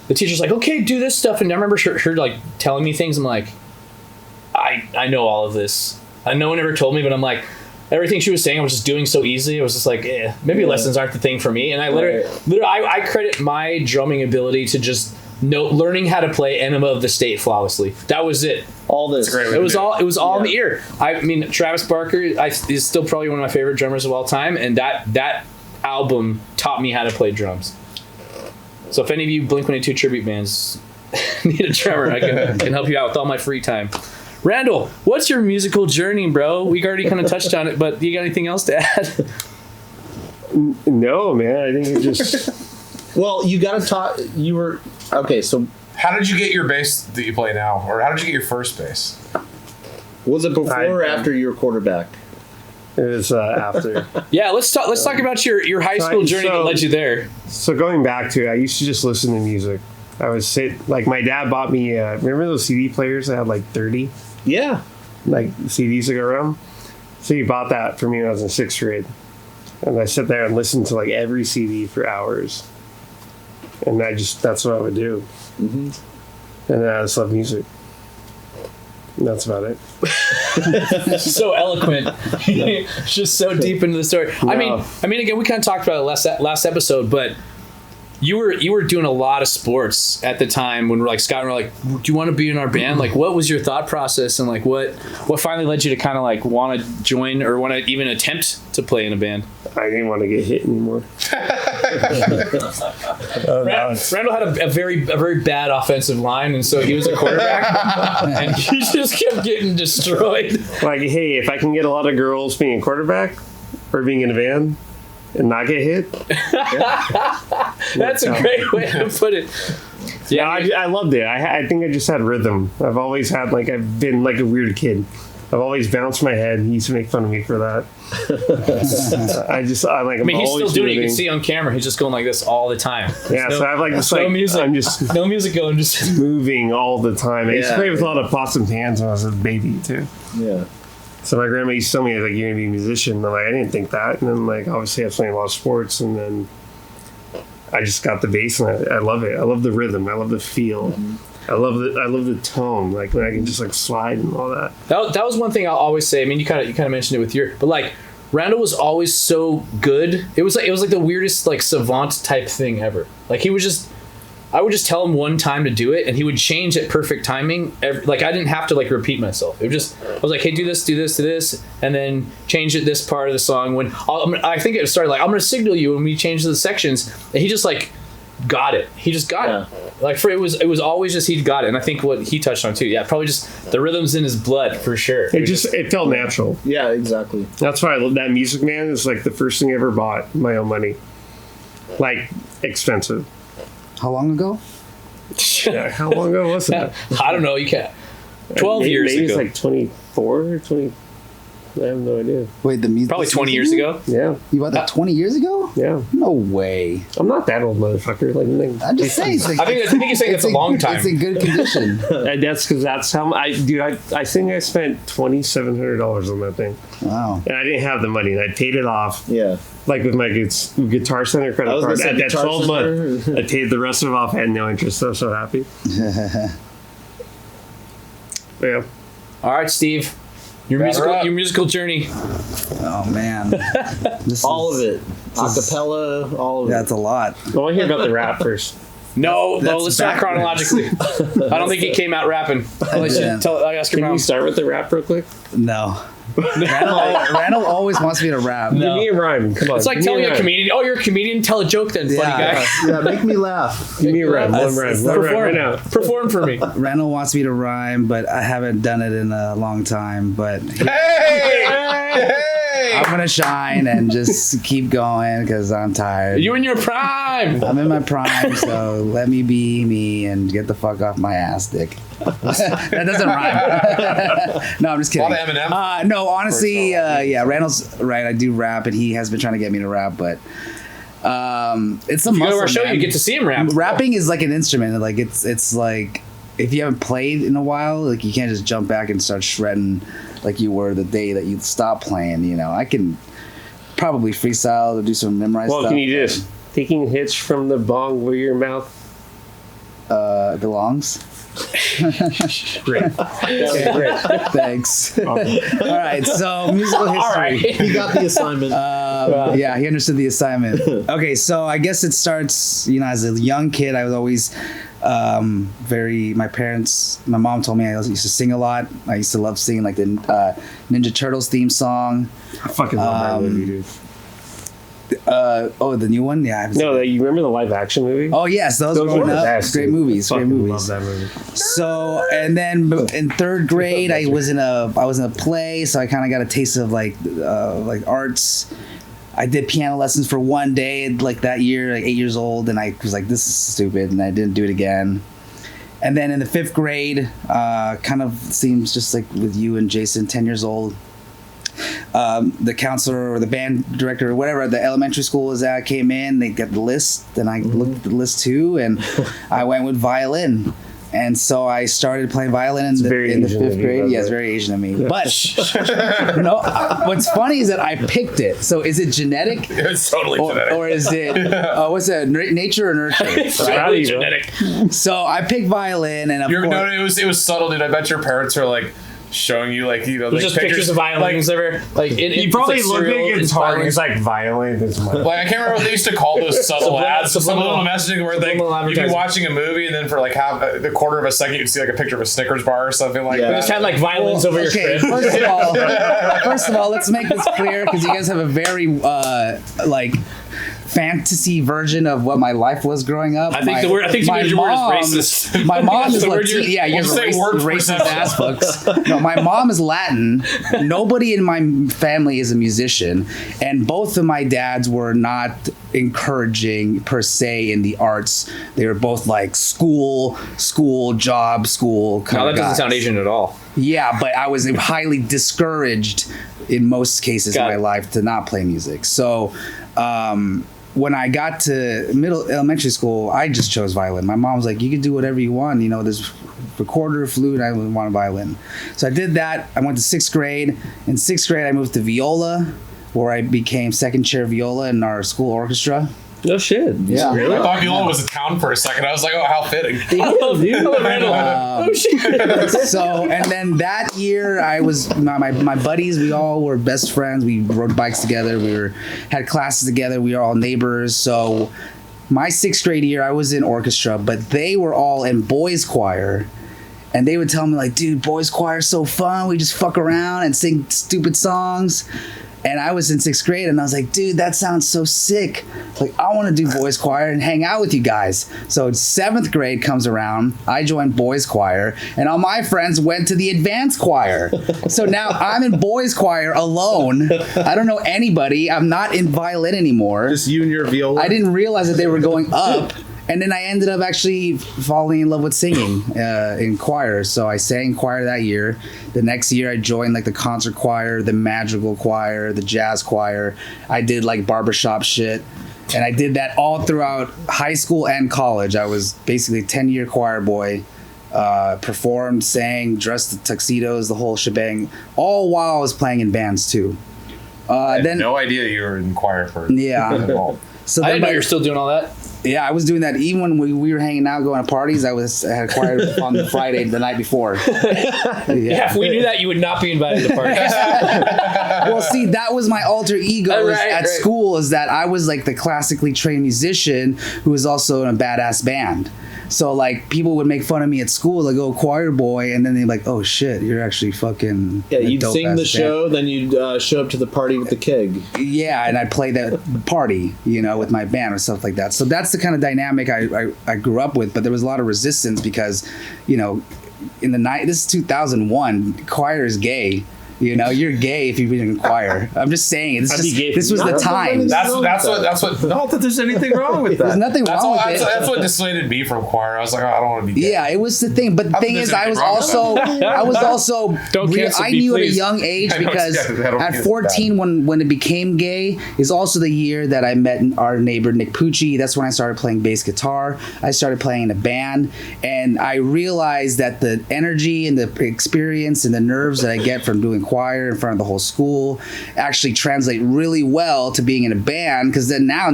the teacher's like, okay, do this stuff, and I remember her like telling me things. I'm like, I know all of this. No one ever told me, but I'm like, everything she was saying, I was just doing so easy. It was just like, maybe lessons aren't the thing for me. And I literally, I credit my drumming ability to just learning how to play Enema of the State flawlessly. That was it. All this. It was all in the ear. I mean, Travis Barker is still probably one of my favorite drummers of all time, and that album taught me how to play drums. So if any of you Blink-182 tribute bands need a drummer, I can help you out with all my free time. Randall, what's your musical journey, bro? We already kind of touched on it, but do you got anything else to add? No, man. I think it just... Well, you got to talk... You were... Okay, so... How did you get your bass that you play now? Or how did you get your first bass? Was it before or after you were quarterback? It was after. Yeah, let's talk about your high school journey that led you there. So going back to it, I used to just listen to music. I would sit... Like, my dad bought me... remember those CD players that had, like, 30? Yeah. Like, CDs that go around? So he bought that for me when I was in 6th grade. And I sit there and listen to like every CD for hours. And that's what I would do. Mm-hmm. And then I just love music. And that's about it. So eloquent. Just so deep into the story. No. I mean, again, we kind of talked about it last episode, but you were doing a lot of sports at the time when we're like, Scott and we're like, do you want to be in our band? Like, what was your thought process, and like what finally led you to kind of like want to join or want to even attempt to play in a band? I didn't want to get hit anymore. Randall had a very bad offensive line, and so he was a quarterback, and he just kept getting destroyed. Like, hey, if I can get a lot of girls being a quarterback or being in a band and not get hit, that's a great way to put it. Yeah, I loved it. I think I just had rhythm. I've always had I've been like a weird kid. I've always bounced my head. He used to make fun of me for that. He's still doing it. You can see on camera. He's just going like this all the time. Yeah, so I have like this no music. I'm just no music going, just moving all the time. I used to play with a lot of pots and pans when I was a baby too. Yeah. So my grandma used to tell me like, you're gonna be a musician. And I'm like, I didn't think that. And then like obviously I was playing a lot of sports, and then I just got the bass, and I love it. I love the rhythm. I love the feel. Mm-hmm. I love the tone, like when I can just like slide and all that. That was one thing I'll always say. I mean, you kind of mentioned it with but like Randall was always so good. It was like the weirdest like savant type thing ever. Like I would just tell him one time to do it, and he would change at perfect timing. Like I didn't have to like repeat myself. I was like, hey, do this, and then change it this part of the song. I think it started like, I'm gonna signal you when we change the sections, and he just like got it. He just got it. Like it was always just he got it, and I think what he touched on too. Yeah, probably just the rhythm's in his blood for sure. It felt natural. Yeah, exactly. That's why I love that Music Man. Is like the first thing I ever bought, my own money. Like expensive. How long ago? Yeah, how long ago was that? I don't know. You can't. 12 years maybe ago. It's like 24 or 20. I have no idea. Wait, the music. Probably 20 years ago. Yeah. You bought that 20 years ago? Yeah. No way. I'm not that old, motherfucker. Like, I'm just saying. I think he's saying it's a long time. It's in good condition. That's because that's how I think I spent $2,700 on that thing. Wow. And I didn't have the money, and I paid it off. Yeah. Like with my Guitar Center credit card. At that 12 month, I paid the rest of it off. I had no interest. I was so happy. Yeah. All right, Steve. Your musical journey. Oh man. All of it. Acapella, all of it. That's a lot. I want to hear about the rap first. No, let's start chronologically. I don't think he came out rapping. I'll ask your Can mom. you start with the rap real quick? No. Randall always wants me to rap. Give me a rhyme. Come on. It's like telling a comedian, oh, you're a comedian, tell a joke then, funny guy. Yeah, make me laugh. Give me a rhyme. One rhyme right now. Perform for me. Randall wants me to rhyme, but I haven't done it in a long time. But I'm gonna shine and just keep going because I'm tired. You in your prime. I'm in my prime, so let me be me and get the fuck off my ass, dick. That doesn't rhyme. No, I'm just kidding. No, honestly, yeah, Randall's right. I do rap, and he has been trying to get me to rap, but it's a muscle. You go to our show, man. you get to see him rap. Rapping is like an instrument. Like it's like if you haven't played in a while, like you can't just jump back and start shredding like you were the day that you stopped playing. You know, I can probably freestyle or do some memorized stuff. Well, can you do this? Taking hits from the bong where your mouth belongs. Great. Great. Thanks. All right, so musical history. All right. He got the assignment. Yeah, he understood the assignment. Okay, so I guess it starts, as a young kid, I was always my mom told me I used to sing a lot. I used to love singing like the Ninja Turtles theme song. I fucking love that movie, dude. The new one? Yeah. You remember the live action movie? Oh, yes. Those were the best. Great movies. Great movies. Love that movie. So, and then in third grade, I was in a play, so I kind of got a taste of like arts. I did piano lessons for one day, like that year, like 8 years old, and I was like, this is stupid, and I didn't do it again. And then in the fifth grade, kind of seems just like with you and Jason, 10 years old, the counselor or the band director or whatever the elementary school was at came in. They got the list, and I looked at the list too, and I went with violin. And so I started playing violin in the 5th grade. Yeah, it's very Asian of me. Yeah. But what's funny is that I picked it. So is it genetic? It's totally genetic. Or is it, what's that, nature or nurture? It's probably genetic. So I picked violin, and it was subtle, dude. I bet your parents were like, showing you like like just pictures of violins ever you probably look at guitar and it's like violin is like I can't remember what they used to call those subtle ads, subliminal messaging where you'd be watching a movie and then for like half the quarter of a second you'd see like a picture of a Snickers bar or something like that. They just had like violins over your crib. First of all, let's make this clear because you guys have a very like fantasy version of what my life was growing up. I think the word is racist. My mom is Latin. Yeah, you're racist ass fucks. No, my mom is Latin. Nobody in my family is a musician, and both of my dads were not encouraging per se in the arts. They were both like school job kind of that doesn't sound Asian at all. Yeah, but I was highly discouraged in most cases in my life to not play music. So when I got to elementary school, I just chose violin. My mom was like, you can do whatever you want. You know, there's recorder, flute, I want a violin. So I did that. I went to 6th grade. In 6th grade, I moved to viola, where I became second chair viola in our school orchestra. No shit. Yeah. Really? I thought viola was a town for a second. I was like, oh, how fitting. Oh, shit. So, and then that year, I was my buddies. We all were best friends. We rode bikes together. Had classes together. We were all neighbors. So, my 6th grade year, I was in orchestra, but they were all in boys choir. And they would tell me like, dude, boys choir is so fun. We just fuck around and sing stupid songs. And I was in 6th grade, and I was like, dude, that sounds so sick. Like, I want to do boys choir and hang out with you guys. So 7th grade comes around, I joined boys choir, and all my friends went to the advanced choir. So now I'm in boys choir alone. I don't know anybody. I'm not in violin anymore. Just you and your viola? I didn't realize that they were going up. And then I ended up actually falling in love with singing in choir. So I sang choir that year. The next year I joined like the concert choir, the madrigal choir, the jazz choir. I did like barbershop shit. And I did that all throughout high school and college. I was basically a 10-year choir boy. Performed, sang, dressed in tuxedos, the whole shebang. All while I was playing in bands too. I had no idea you were in choir for So I didn't know you were still doing all that. Yeah, I was doing that even when we were hanging out, going to parties. I had choir on the Friday the night before. Yeah, if we knew that, you would not be invited to parties. Well, see, that was my alter ego at school, is that I was like the classically trained musician who was also in a badass band. So like people would make fun of me at school, like, oh, choir boy, and then they'd be like, oh shit, you're actually fucking. Yeah, you'd sing the show, then you'd show up to the party with the keg. Yeah, and I'd play that party, with my band or stuff like that. So that's the kind of dynamic I grew up with. But there was a lot of resistance because, in the night, this is 2001, choir is gay. You're gay if you've been in choir. I'm just saying. This was the time. That's what. Not that there's anything wrong with that. There's nothing wrong with it. That's what dissuaded me from choir. I was like, oh, I don't want to be gay. Yeah, it was the thing. But the thing is, I was also. I knew at a young age because at 14, when it became gay, is also the year that I met our neighbor Nick Pucci. That's when I started playing bass guitar. I started playing in a band, and I realized that the energy and the experience and the nerves that I get from doing choir in front of the whole school actually translate really well to being in a band, because then now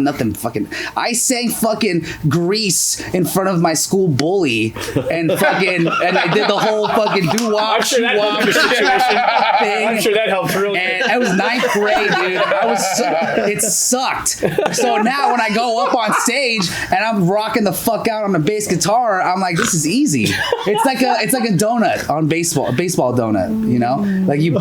I sang fucking Grease in front of my school bully and I did the whole fucking doo-wop shoo-wop thing. I'm sure that helped really. And I was 9th grade, dude. It sucked. So now when I go up on stage and I'm rocking the fuck out on the bass guitar, I'm like, this is easy. It's like a donut on a baseball donut, like you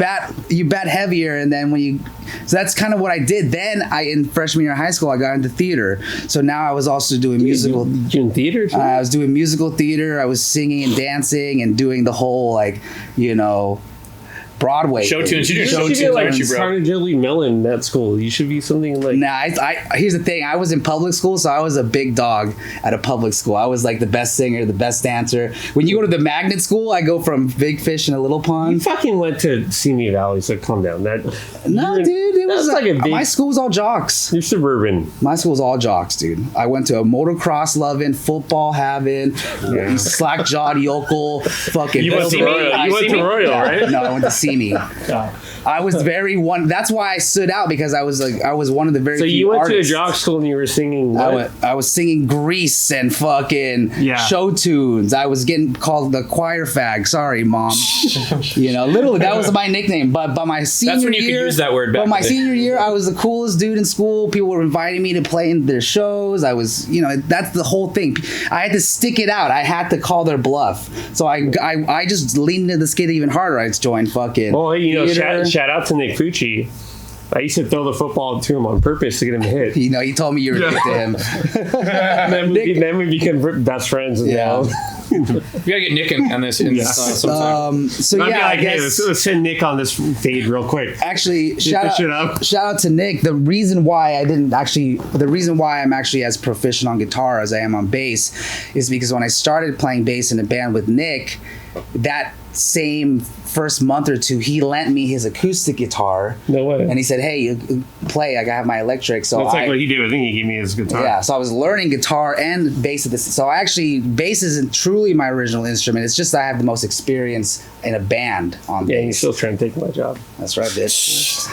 bat heavier, and then so that's kind of what I did. Then in freshman year of high school, I got into theater. So now I was also doing musical. You in theater too? I was doing musical theater. I was singing and dancing and doing the whole Broadway. Show tunes. You do You show should tunes, be like aren't you, bro? Carnegie Mellon at school. You should be something like. Nah, here's the thing. I was in public school, so I was a big dog at a public school. I was like the best singer, the best dancer. When you go to the magnet school, I go from big fish in a little You pond. fucking went to Simi Valley, so calm down. No, dude, it was like a big. my school was all jocks. You're suburban. My school was all jocks, dude. I went to a motocross loving, football having, slack jawed yokel, fucking. You went to Royal. You went to Royal, right? No, I went to SCENIC. I was very one. That's why I stood out, because I was one of the very So few you went artists. to a jock school and you were singing. What? I was singing Grease and fucking show tunes. I was getting called the choir fag. Sorry, mom. Literally, that was my nickname. But by my senior That's when you year, could use that word back But my then. senior year, I was the coolest dude in school. People were inviting me to play in their shows. I was, that's the whole thing. I had to stick it out. I had to call their bluff. So I just leaned into the skid even harder. I just joined fucking. Well, theater. shout out to Nick Fucci. I used to throw the football to him on purpose to get him to hit. He told me you were good to him. then we became best friends. And Yeah. now. We gotta get Nick on this sometime. So I'd be yeah, like, I hey, guess. let's send Nick on this fade real quick. Actually, Shut up. shout out to Nick. The reason why I'm actually as proficient on guitar as I am on bass is because when I started playing bass in a band with Nick, that same first month or two, he lent me his acoustic guitar. No way. And he said, "Hey, you play. Like, I have my electric." So That's like what he did with me. He gave me his guitar. yeah, so I was learning guitar and bass at this. So bass isn't truly my original instrument. It's just I have the most experience in a band on Yeah, bass. he's still trying to take my job. That's right, bitch.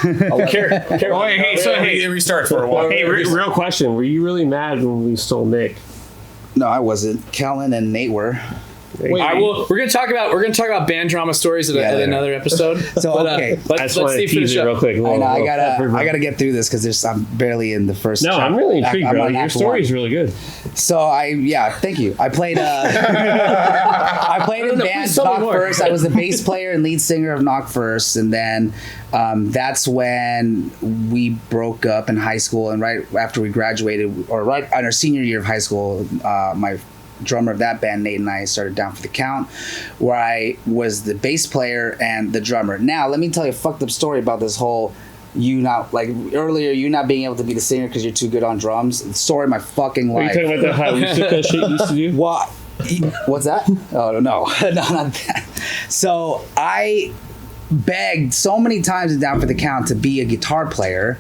It restarts for a while. Hey, real question. Were you really mad when we stole Nick? No, I wasn't. Kellen and Nate were. We're gonna talk about band drama stories at later. another episode. So, okay. Let's wanna see tease finish it up. real quick. I gotta get through this because I'm barely in the first. No, I'm really intrigued, bro. Your story's really good. So thank you. I played I played in bands tell me Knock more. First. I was the bass player and lead singer of Knock First, and then that's when we broke up in high school. And right after we graduated, or right on our senior year of high school, my drummer of that band, Nate, and I started Down for the Count, where I was the bass player and the drummer. Now, let me tell you a fucked up story about this whole you not being able to be the singer because you're too good on drums. The story of my fucking Are you life. talking about that high shit you used to do? What? What's that? Oh, no, no, not that. So I begged so many times in Down for the Count to be a guitar player,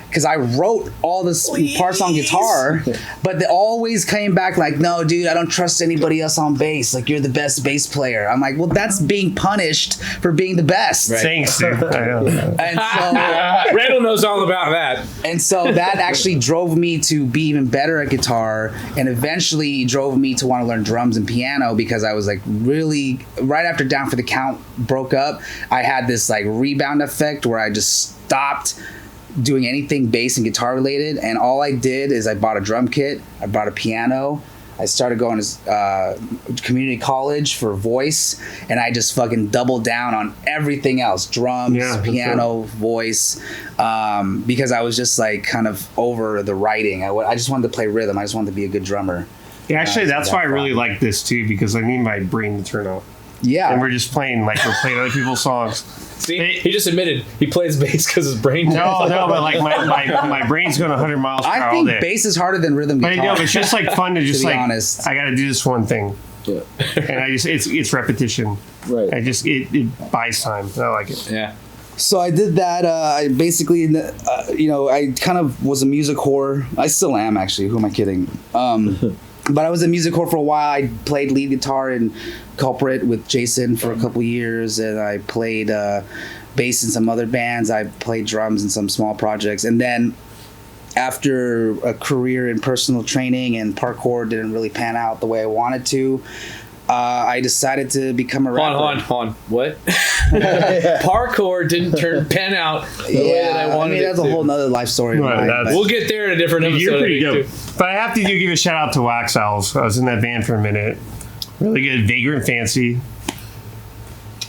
because I wrote all the parts on guitar, but they always came back like, "No, dude, I don't trust anybody else on bass. Like, you're the best bass player." I'm like, well, that's being punished for being the best. Right. Thanks, dude. I know. And so, Randall knows all about that. and so that actually drove me to be even better at guitar, and eventually drove me to want to learn drums and piano, because I was like really, right after Down for the Count broke up, I had this like rebound effect where I just stopped doing anything bass and guitar related, and all I did is I bought a drum kit, I bought a piano, I started going to community college for voice, and I just fucking doubled down on everything else: drums, piano, voice, because I was just like kind of over the writing. I just wanted to play rhythm. I just wanted to be a good drummer. Yeah, actually, that's why I really fun. like this too, because I need my brain to turn off. Yeah, And we're just playing we're playing other people's songs. See, he just admitted he plays bass because his brain. No, but like my brain's going 100 miles per hour I all think day. bass is harder than rhythm But I guitar. know it's just like fun to just be like honest. I got to do this one thing, Yeah. and I just it's repetition. Right. It buys time. I like it. Yeah. So I did that. I basically, I kind of was a music whore. I still am, actually. Who am I kidding? But I was a music whore for a while. I played lead guitar in Culprit with Jason for a couple years, and I played bass in some other bands. I played drums in some small projects, and then after a career in personal training and parkour didn't really pan out the way I wanted to, I decided to become a rapper. Hold on. What? Parkour didn't pan out the way that I wanted that's it a to. whole nother life story. of Right, mine, that's- but- We'll get there in a different episode. You're pretty I think, good. too. But I have to give a shout out to Wax Owls. I was in that band for a minute. Really good. Vagrant Fancy.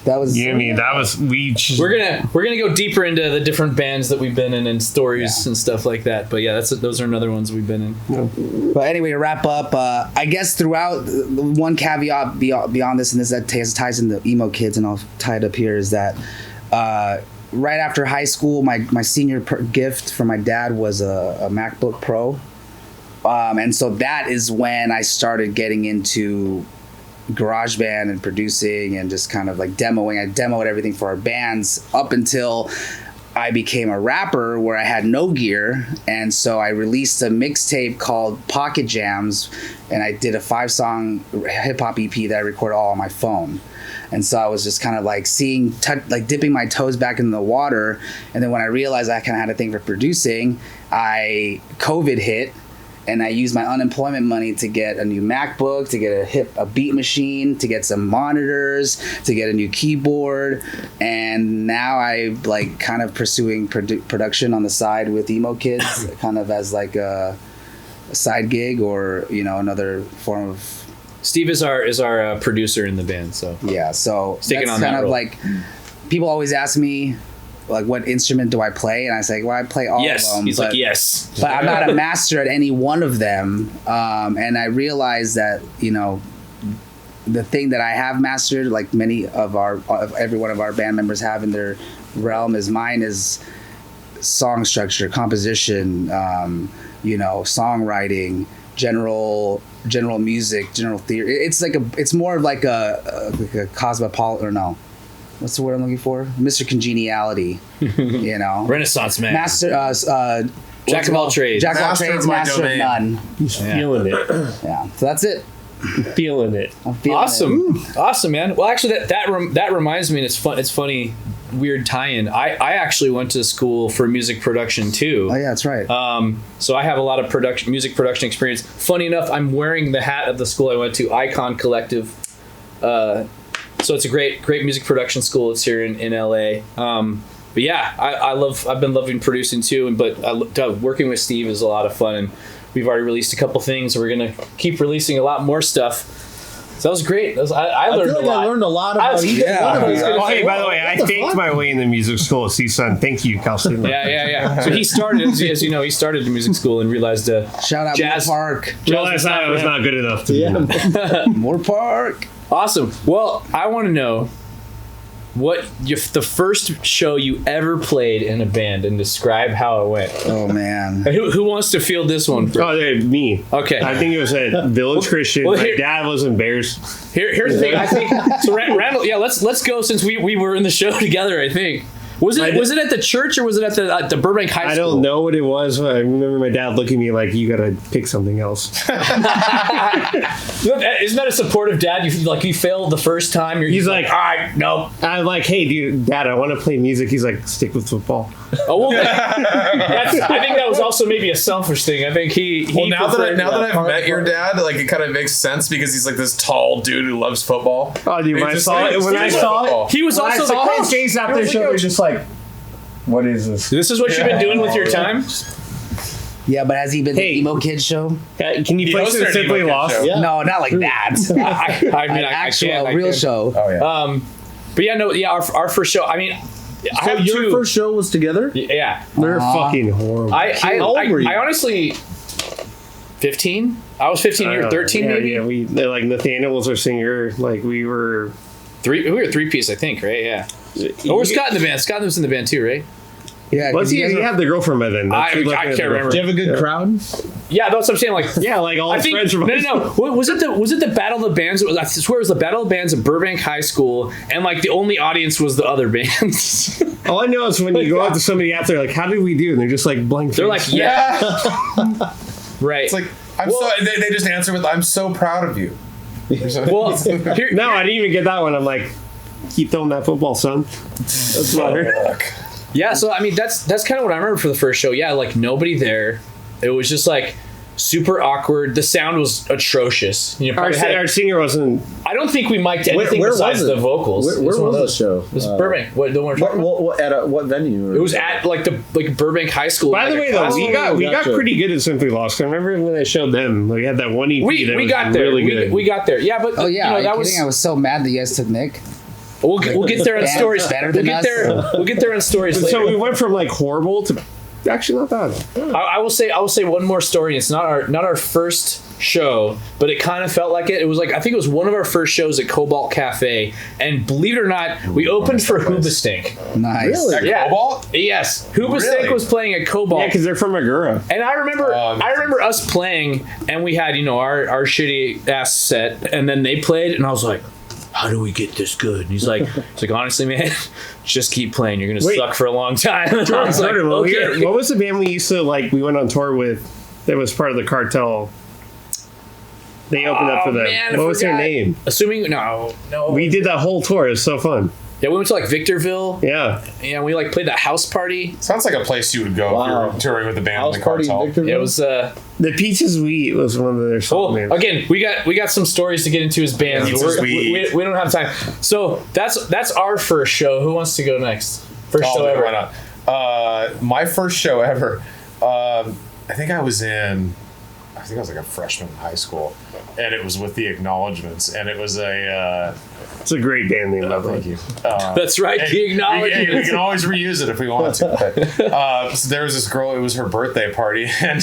that was You know what I mean? That was We're gonna go deeper into the different bands that we've been in and stories and stuff like that. But yeah, those are another ones we've been in. But anyway, to wrap up, I guess throughout, one caveat beyond this, and this that ties into emo kids, and I'll tie it up here, is that right after high school, my senior gift from my dad was a MacBook Pro. And so that is when I started getting into GarageBand and producing and just kind of like demoing. I demoed everything for our bands up until I became a rapper where I had no gear. And so I released a mixtape called Pocket Jams, and I did a 5-song hip-hop EP that I recorded all on my phone. And so I was just kind of like dipping my toes back in the water. And then when I realized I kind of had a thing for producing, COVID hit. And I used my unemployment money to get a new MacBook, to get a beat machine, to get some monitors, to get a new keyboard. And now I'm like kind of pursuing production on the side with Emo Kids, kind of as like a side gig or, another form of... Steve is our producer in the band, so... Yeah, so sticking that's on that kind of role. like... People always ask me, like, what instrument do I play? And I say, well, I play all of them. He's like, yes. But I'm not a master at any one of them. And I realized that, the thing that I have mastered, like many of every one of our band members have in their realm, is mine is song structure, composition, songwriting, general music, general theory. It's more of like a cosmopolitan, or no. What's the word I'm looking for? Mr. Congeniality, Renaissance man. Master, Jack of all trades. Jack of all Master trades, of my master domain. of none. He's feeling it. Yeah, so that's it. Feeling it. I'm feeling Awesome, man. Well, actually, that reminds me, and it's funny, weird tie-in. I actually went to school for music production too. Oh yeah, that's right. So I have a lot of music production experience. Funny enough, I'm wearing the hat of the school I went to, Icon Collective. So it's a great music production school. It's here in LA. But yeah, I've been loving producing too. But working with Steve is a lot of fun, and we've already released a couple things. We're gonna keep releasing a lot more stuff. So that was great. I learned a lot. I learned a lot about each one of these. Oh, hey, by the way, I faked my way in the music school at CSUN. Thank you, Calcino. Yeah. So he started, as you know, he started in music school and realized Shout out jazz Moore Park. Realized I was not good enough to do that. Moore Park. Awesome. Well, I want to know the first show you ever played in a band, and describe how it went. Oh man. Who wants to field this one first? Oh, me. Okay. I think it was at Village Christian. well, My dad was in Bears. Here's the thing. I think so. Randall, yeah. Let's go, since we were in the show together. I think was it at the church, or was it at the Burbank High School? I don't know what it was, but I remember my dad looking at me like, "You gotta pick something else." Isn't that a supportive dad? You failed the first time. He's like, all right, no. I'm like, "Hey, dude, Dad, I want to play music." He's like, "Stick with football." Oh, well, I think that was also maybe a selfish thing. I think he Well, now that preferred I've met your dad, like, it kind of makes sense because he's like this tall dude who loves football. Oh, dude, when I He's just saw like, it, "Stick with football." he was when I also saw the his coach. face after the show, it was just like, "What is this?" This is what you've been doing with your time? Yeah, but has he been Hey. the Emo Kids show? Can you play hosted some an Simply Emo Kid Lost? show. Yeah. No, not like that. I mean, An I actual can't, I real can't. show. Oh yeah. But yeah, no, yeah, our first show. I mean, I So have your two. first show was together? Yeah, They're fucking horrible. How old were you? I honestly, 15. I was 15. You were 13, maybe. Yeah, they're like Nathaniel was our singer. Like we were. We were 3-piece, I think, right? Yeah. Oh, where's Scott in the band? Scott was in the band too, right? Yeah, Once he had the girlgirlfriend by then. I can't remember. Do you have a good crowd? Yeah, that's what I'm saying. Like, Yeah, like all I his think friends from no. Was it the Battle of the Bands? I swear it was the Battle of the Bands at Burbank High School, and like the only audience was the other bands. All I know is when you go out to somebody out there, like, "How did we do?" And they're just like blank. They're like, face. yeah, right. It's like they just answer with, "I'm so proud of you." Well, here, No, I didn't even get that one. I'm like, "Keep throwing that football, son." That's what I heard. yeah. So I mean, that's kind of what I remember for the first show. Yeah, like nobody there. It was just like super awkward. The sound was atrocious. You know, Our singer wasn't. I don't think we mic'd anything where besides was it? the vocals. Where It was one of was the those. show? It was Burbank. What? The one we're talking about? At what venue? It was at like Burbank High School. By the like, way, a though, class. we got Gotcha. pretty good at Simply Lost. I remember when they showed them. We had that one EP we that was got there. really good. We got there. Yeah, but Oh yeah, you know, are you that kidding? I was so mad that you guys took Nick. We'll get there on Band's stories. better We'll than get us. there. We'll get there on stories later. So we went from like horrible to actually not bad. I will say one more story. It's not our first show, but it kind of felt like it. It was like, I think it was one of our first shows at Cobalt Cafe, and believe it or not, we opened for Hoobastink. Nice. Really? At Cobalt? Yes, Hoobastink Really? was playing at Cobalt. Yeah, because they're from Magura. And I remember us playing, and we had our shitty ass set, and then they played, and I was like, how do we get this good? And he's like, honestly, man, just keep playing. You're gonna suck for a long time. And I was like, okay. What was the band we used to we went on tour with that was part of the Cartel? They opened up for them. Man, what was their name? Assuming no. We did that whole tour. It was so fun. Yeah, we went to Victorville. Yeah. Yeah, we played that house party. Sounds like a place you would go if you were touring with the band House in the party in Cartel. Victorville? It was The Pizzas We Eat was one of their song names. again, we got some stories to get into his band. Pizzas We We don't have time. So that's our first show. Who wants to go next? First show ever. Why not? My first show ever. I think I was like a freshman in high school, and it was with the Acknowledgements, and it was It's a great band name, by the way. thank you. That's right. The Acknowledgements. We can always reuse it if we want to. But, so there was this girl. It was her birthday party, and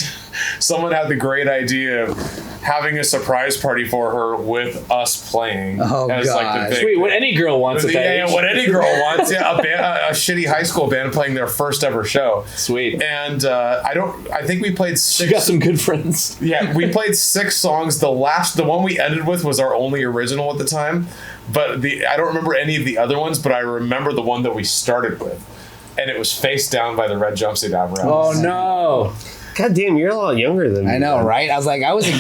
someone had the great idea of having a surprise party for her with us playing. Oh, as like God. the big, Sweet. What any girl wants at that yeah, age. what any girl wants. Yeah, a shitty high school band playing their first ever show. Sweet. And I think we played You got some good friends. Yeah, we played 6 songs. The one we ended with was our only original at the time, but I don't remember any of the other ones, but I remember the one that we started with, and it was Face Down by the Red Jumpsuit Apparatus. Oh no. God damn, you're a lot younger than me. I know, right? I was like, I was 20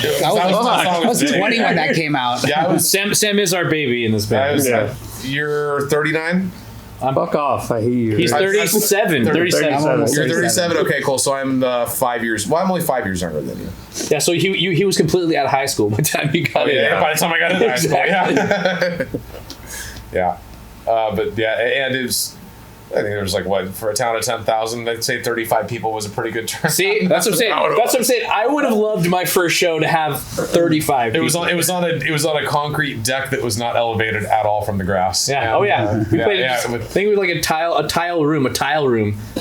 when that came out. Yeah, I was. Sam is our baby in this band. Yeah. You're 39. Fuck off. I hate you. He's 37. 37. I'm almost You're 37. 37. Okay, cool. So I'm 5 years. Well, I'm only 5 years younger than you. Yeah, so he was completely out of high school by the time you got Yeah, by the time I got into high school. Exactly. Yeah. But yeah, and it was. I think there was for a town of 10,000, I'd say 35 people was a pretty good turnout. See, that's what I'm saying. That's what I'm saying. I would have loved my first show to have 35 people. It was on a concrete deck that was not elevated at all from the grass. Yeah. And, We played. yeah, I think it was like a tile room,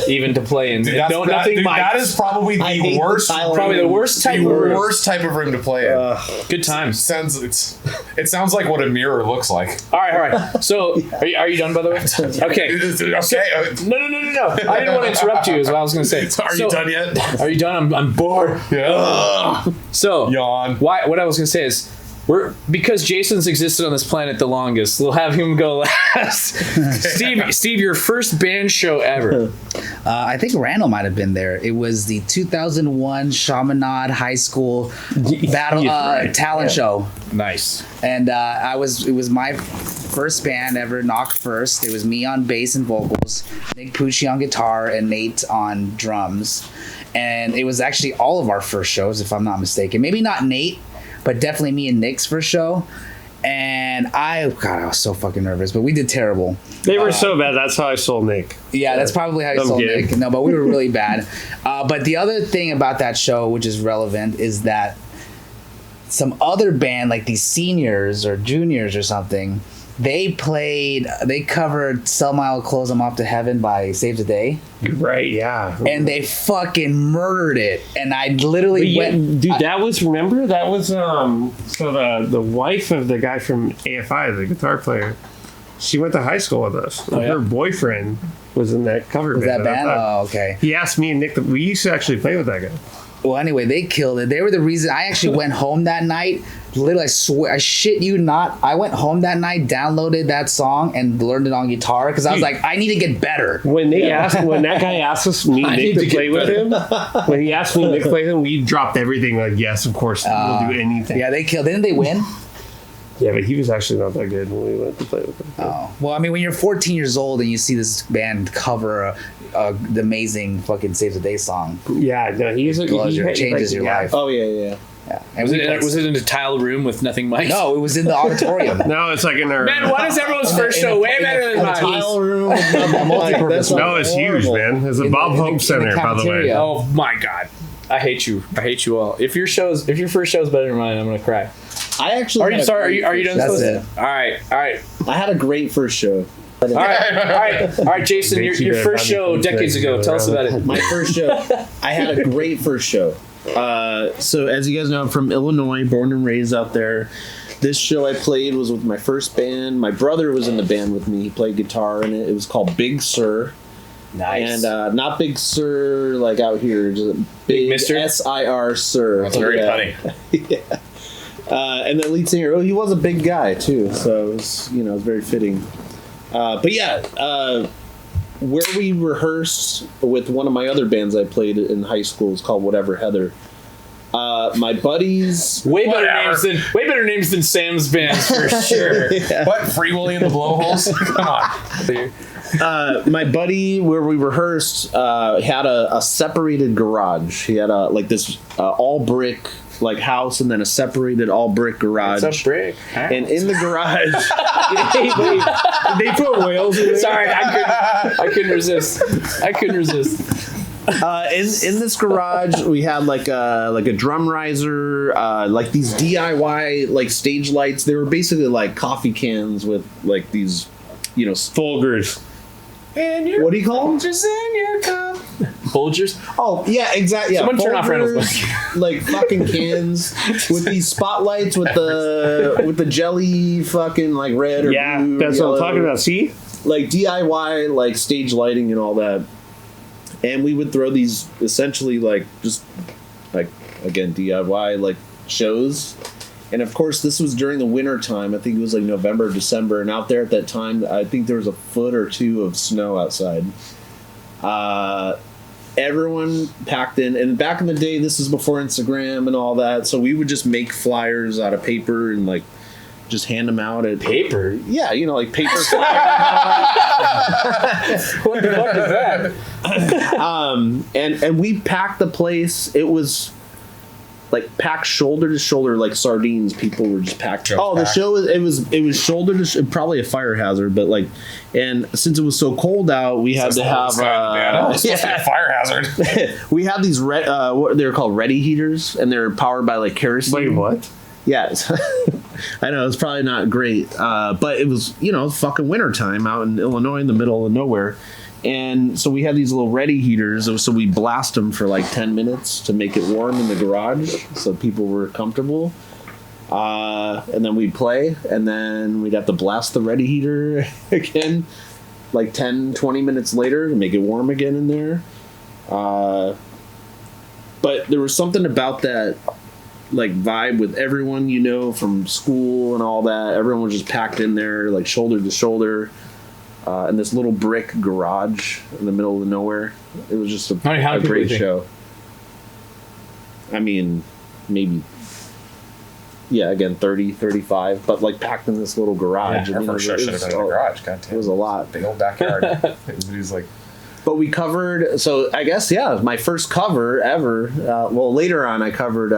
even to play in. Dude, Nothing. that is probably the worst. Probably the worst type of room. Worst type of room to play in. Good times. It sounds like what a mirror looks like. All right. So, are you done, by the way? Okay. Okay. No. I didn't want to interrupt you. Is what I was going to say. Are you done yet? Are you done? I'm bored. Yeah. So, Yawn. What I was going to say is, because Jason's existed on this planet the longest, we'll have him go last. Steve, your first band show ever. I think Randall might have been there. It was the 2001 Chaminade High School battle talent show. Nice. And it was my first band ever, Knock First. It was me on bass and vocals, Nick Pucci on guitar, and Nate on drums. And it was actually all of our first shows, if I'm not mistaken. Maybe not Nate, but definitely me and Nick's first show. And I was so fucking nervous, but we did terrible. They were so bad. That's how I sold Nick. Yeah, that's probably how you sold Nick. No, but we were really bad. But the other thing about that show, which is relevant, is that some other band, like these seniors or juniors or something, they covered Sell My Old Clothes, I'm Off to Heaven by Save the Day. Right, yeah. And they fucking murdered it. And I literally went... Dude, that was so the wife of the guy from AFI, the guitar player, she went to high school with us. Oh, yeah? Her boyfriend was in that cover Was band. that band? Oh, okay. He asked me and Nick, we used to actually play with that guy. Well, anyway, they killed it. They were the reason I actually went home that night. Literally, I swear, I shit you not. I went home that night, downloaded that song, and learned it on guitar because I was like, I need to get better. When that guy asked us, me and Nick, to play with him, when he asked me and Nick to play with him, we dropped everything. Like, yes, of course, we'll do anything. Yeah, they killed. Didn't they win? Yeah, but he was actually not that good when we went to play with him. Oh, well, I mean, when you're 14 years old and you see this band cover the amazing fucking Save the Day song, Yeah, no, it changes your life. Oh yeah. Yeah. And Was it in a tile room with nothing mics? No, it was in the auditorium. No, it's like in our. Man, why is everyone's first show way better than mine? Tile room. Multi-purpose. No, it's huge, man. It's a Bob Hope Center, by the way. cafeteria. Oh my god. I hate you. I hate you all. If your first show is better than mine, I'm gonna cry. I actually. Are you done? That's it. All right. I had a great first show. All right, Jason, your first show decades ago. Tell us about it. My first show. I had a great first show. So as you guys know, I'm from Illinois, born and raised out there. This show I played was with my first band. My brother was in the band with me. He played guitar in it. It was called Big Sur. Nice. And not Big Sur like out here, just Big Mister? S-I-R Sur. That's very funny. Yeah. And the lead singer, he was a big guy too, so it was, it was very fitting. But yeah, where we rehearsed with one of my other bands I played in high school is called Whatever Heather. My buddies, way better names than Sam's bands for sure. Yeah. What, Free Willy and the Blowholes? Come on. My buddy, where we rehearsed, had a separated garage. He had this all brick house, and then a separated all brick garage. It's a brick. And in the garage, they put whales in there. Sorry, I couldn't resist. In this garage, we had a drum riser, these DIY stage lights. They were basically coffee cans with these, Folgers. What do you call them? Just in your cup. Folgers? Oh yeah, exactly. Yeah, someone turn off Reynolds. Fucking cans with these spotlights with the jelly fucking red or blue. That's yellow, what I'm talking about. See, DIY stage lighting and all that. And we would throw these essentially again DIY shows. And of course this was during the winter time. I think it was November, December, and out there at that time I think there was a foot or two of snow outside. Everyone packed in, and back in the day this is before Instagram and all that, so we would just make flyers out of paper and just hand them out at paper. Yeah, paper flyers. What the fuck is that? And we packed the place. It was packed shoulder to shoulder like sardines. People were just packed. The show it was shoulder to probably a fire hazard, but and since it was so cold out, we had to have supposed to be a fire hazard. We had these what they're called ready heaters, and they're powered by kerosene. Wait, what? Yeah, I know it's probably not great, but it was fucking wintertime out in Illinois in the middle of nowhere. And so we had these little ready heaters, so we blast them for 10 minutes to make it warm in the garage so people were comfortable. And then we'd play, and then we'd have to blast the ready heater again 10, 20 minutes later to make it warm again in there. But there was something about that vibe with everyone, from school and all that. Everyone was just packed in there, shoulder to shoulder. In this little brick garage in the middle of nowhere. It was just a great show. I mean, maybe, again, 30, 35, but packed in this little garage. Yeah, our first show should have been in the garage. God damn. It was a lot. Big old backyard. Everybody's But we covered, so I guess, my first cover ever. Later on I covered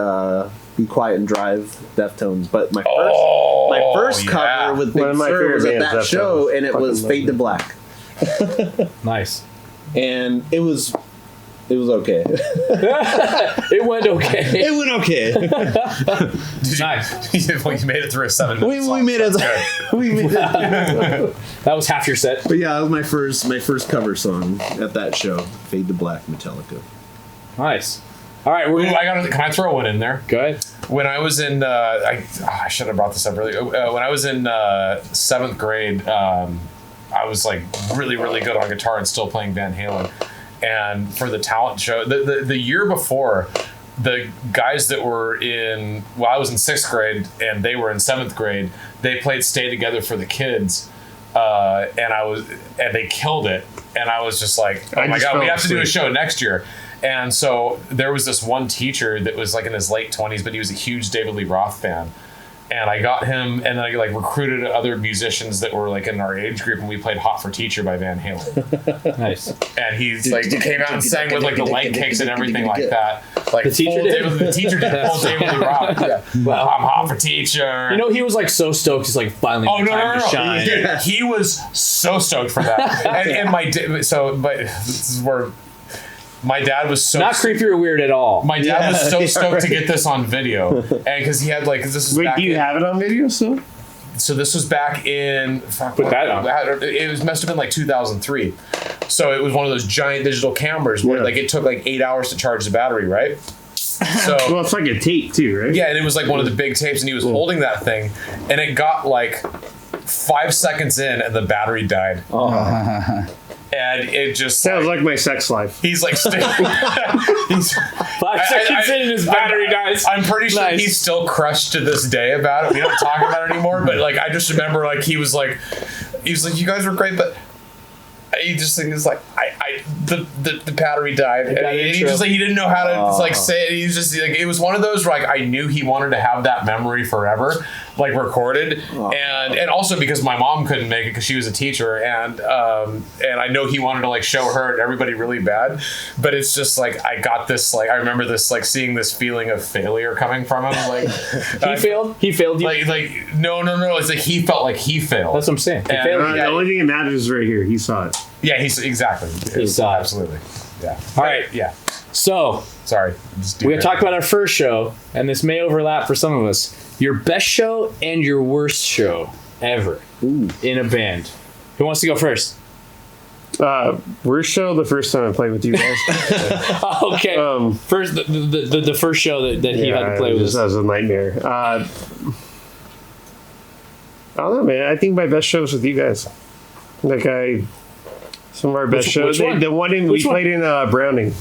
Be Quiet and Drive, Deftones, but my first cover with Big Sur was at that show, and it was Fade to Black. Nice. And it was okay. It went okay. It went okay. Nice. Well, you made it through a 7 minute We made it. We made it. That was half your set. But yeah, that was my first cover song at that show. Fade to Black, Metallica. Nice. All right, can I throw one in there? Go ahead. When I was in, I should have brought this up earlier. When I was in 7th grade, I was really, really good on guitar and still playing Van Halen. And for the talent show, the year before, the guys that were I was in 6th grade and they were in 7th grade, they played Stay Together for the Kids, and they killed it. And I was just oh my God, we have to do a show next year. And so there was this one teacher that was in his late 20s, but he was a huge David Lee Roth fan. And I got him, and then I recruited other musicians that were in our age group, and we played "Hot for Teacher" by Van Halen. Nice. And he came out and sang with the leg kicks and everything like that. The teacher did. The teacher did full DavidLee Roth. Yeah. Wow. I'm hot for teacher. He was so stoked. He's finally. Oh time to shine. Dude, he was so stoked for that. But this is where. My dad was so not creepy or weird at all. My dad was so stoked to get this on video, and because he had this is. Wait, back do you have it on video still? so this was back in. Put that on. Must have been like 2003. So it was one of those giant digital cameras where like it took like 8 hours to charge the battery, right? So well, it's like a tape too, right? yeah, and it was like one of the big tapes, and he was holding that thing, and it got like 5 seconds in, and the battery died. And it just sounds like my sex life. He's like, he's 5 seconds in, and his battery dies. I'm pretty sure he's still crushed to this day about it. We don't talk about it anymore, but like I just remember like he was like, you guys were great, but he was like, the battery died, and he just like he didn't know how to like say it. He was just like, it was one of those where like I knew he wanted to have that memory forever, like recorded, and also because my mom couldn't make it because she was a teacher, and I know he wanted to like show her and everybody really bad, but it's just like I got this like I remember this like seeing this feeling of failure coming from him, like he failed you. like no, it's like he felt like he failed. That's what I'm saying. He failed. The only thing that matters is right here. He saw it. Yeah, he's exactly. He saw it. Absolutely. Yeah. All right. Yeah. So sorry. We got to talk about our first show, and this may overlap for some of us. Your best show and your worst show ever in a band. Who wants to go first? Worst show the first time I played with you guys. Okay. First, the first show that he had to play with us. That was a nightmare. I don't know, man. I think my best show was with you guys. Like some of our best shows. Which one? The one we played in Browning.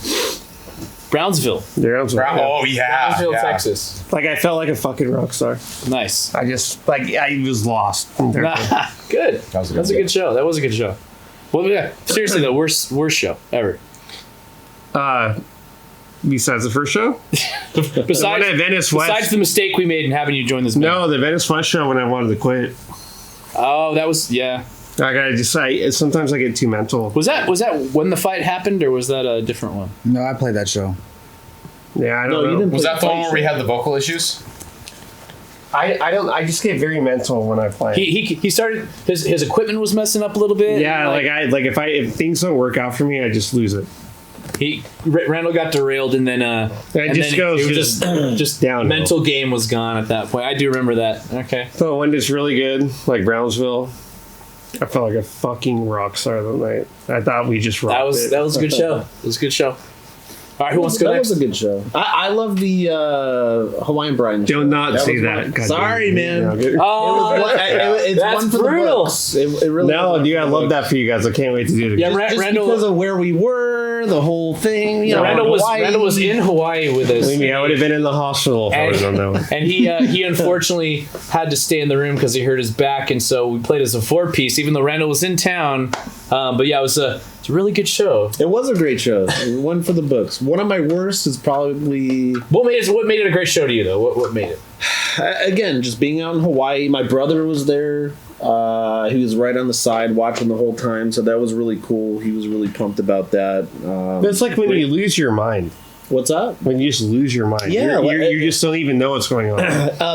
Brownsville. Oh yeah, Brownsville, Texas. Like I felt like a fucking rock star. Nice. I just like I was lost. Good. That's a good show. That was a good show. Well, yeah. Seriously, the worst show ever. Besides the first show? Besides the mistake we made in having you join this band. No, the Venice West show when I wanted to quit. Oh, that was Like sometimes I get too mental. Was that when the fight happened, or was that a different one? No, I played that show. Yeah, I don't know. Was that the one where we had the vocal issues? I just get very mental when I play. He started his equipment was messing up a little bit. Yeah, if things don't work out for me, I just lose it. Randall got derailed, and then just down. Mental game was gone at that point. I do remember that. Okay. So when it's really good, like Brownsville, I felt like a fucking rock star that night. I thought we just rocked it. That was a good show. It was a good show. All right, who wants to go next? That was a good show. I love the Hawaiian Bride. Do not say that. Sorry, man. It's one for brutal. The books. It really dude, I love that for you guys. I can't wait to do it again. Yeah, just Randall, because of where we were, the whole thing. Randall was in Hawaii with us. Believe me, I would have been in the hospital if I was on that one. And he unfortunately had to stay in the room because he hurt his back, and so we played as a 4-piece, even though Randall was in town. But yeah, it's a really good show. It was a great show. One for the books. One of my worst is probably what made it a great show to you though. What made it? Again, just being out in Hawaii. My brother was there. He was right on the side watching the whole time, so that was really cool. He was really pumped about that. It's like when you lose your mind. What's up? When you just lose your mind. Yeah, you just don't even know what's going on.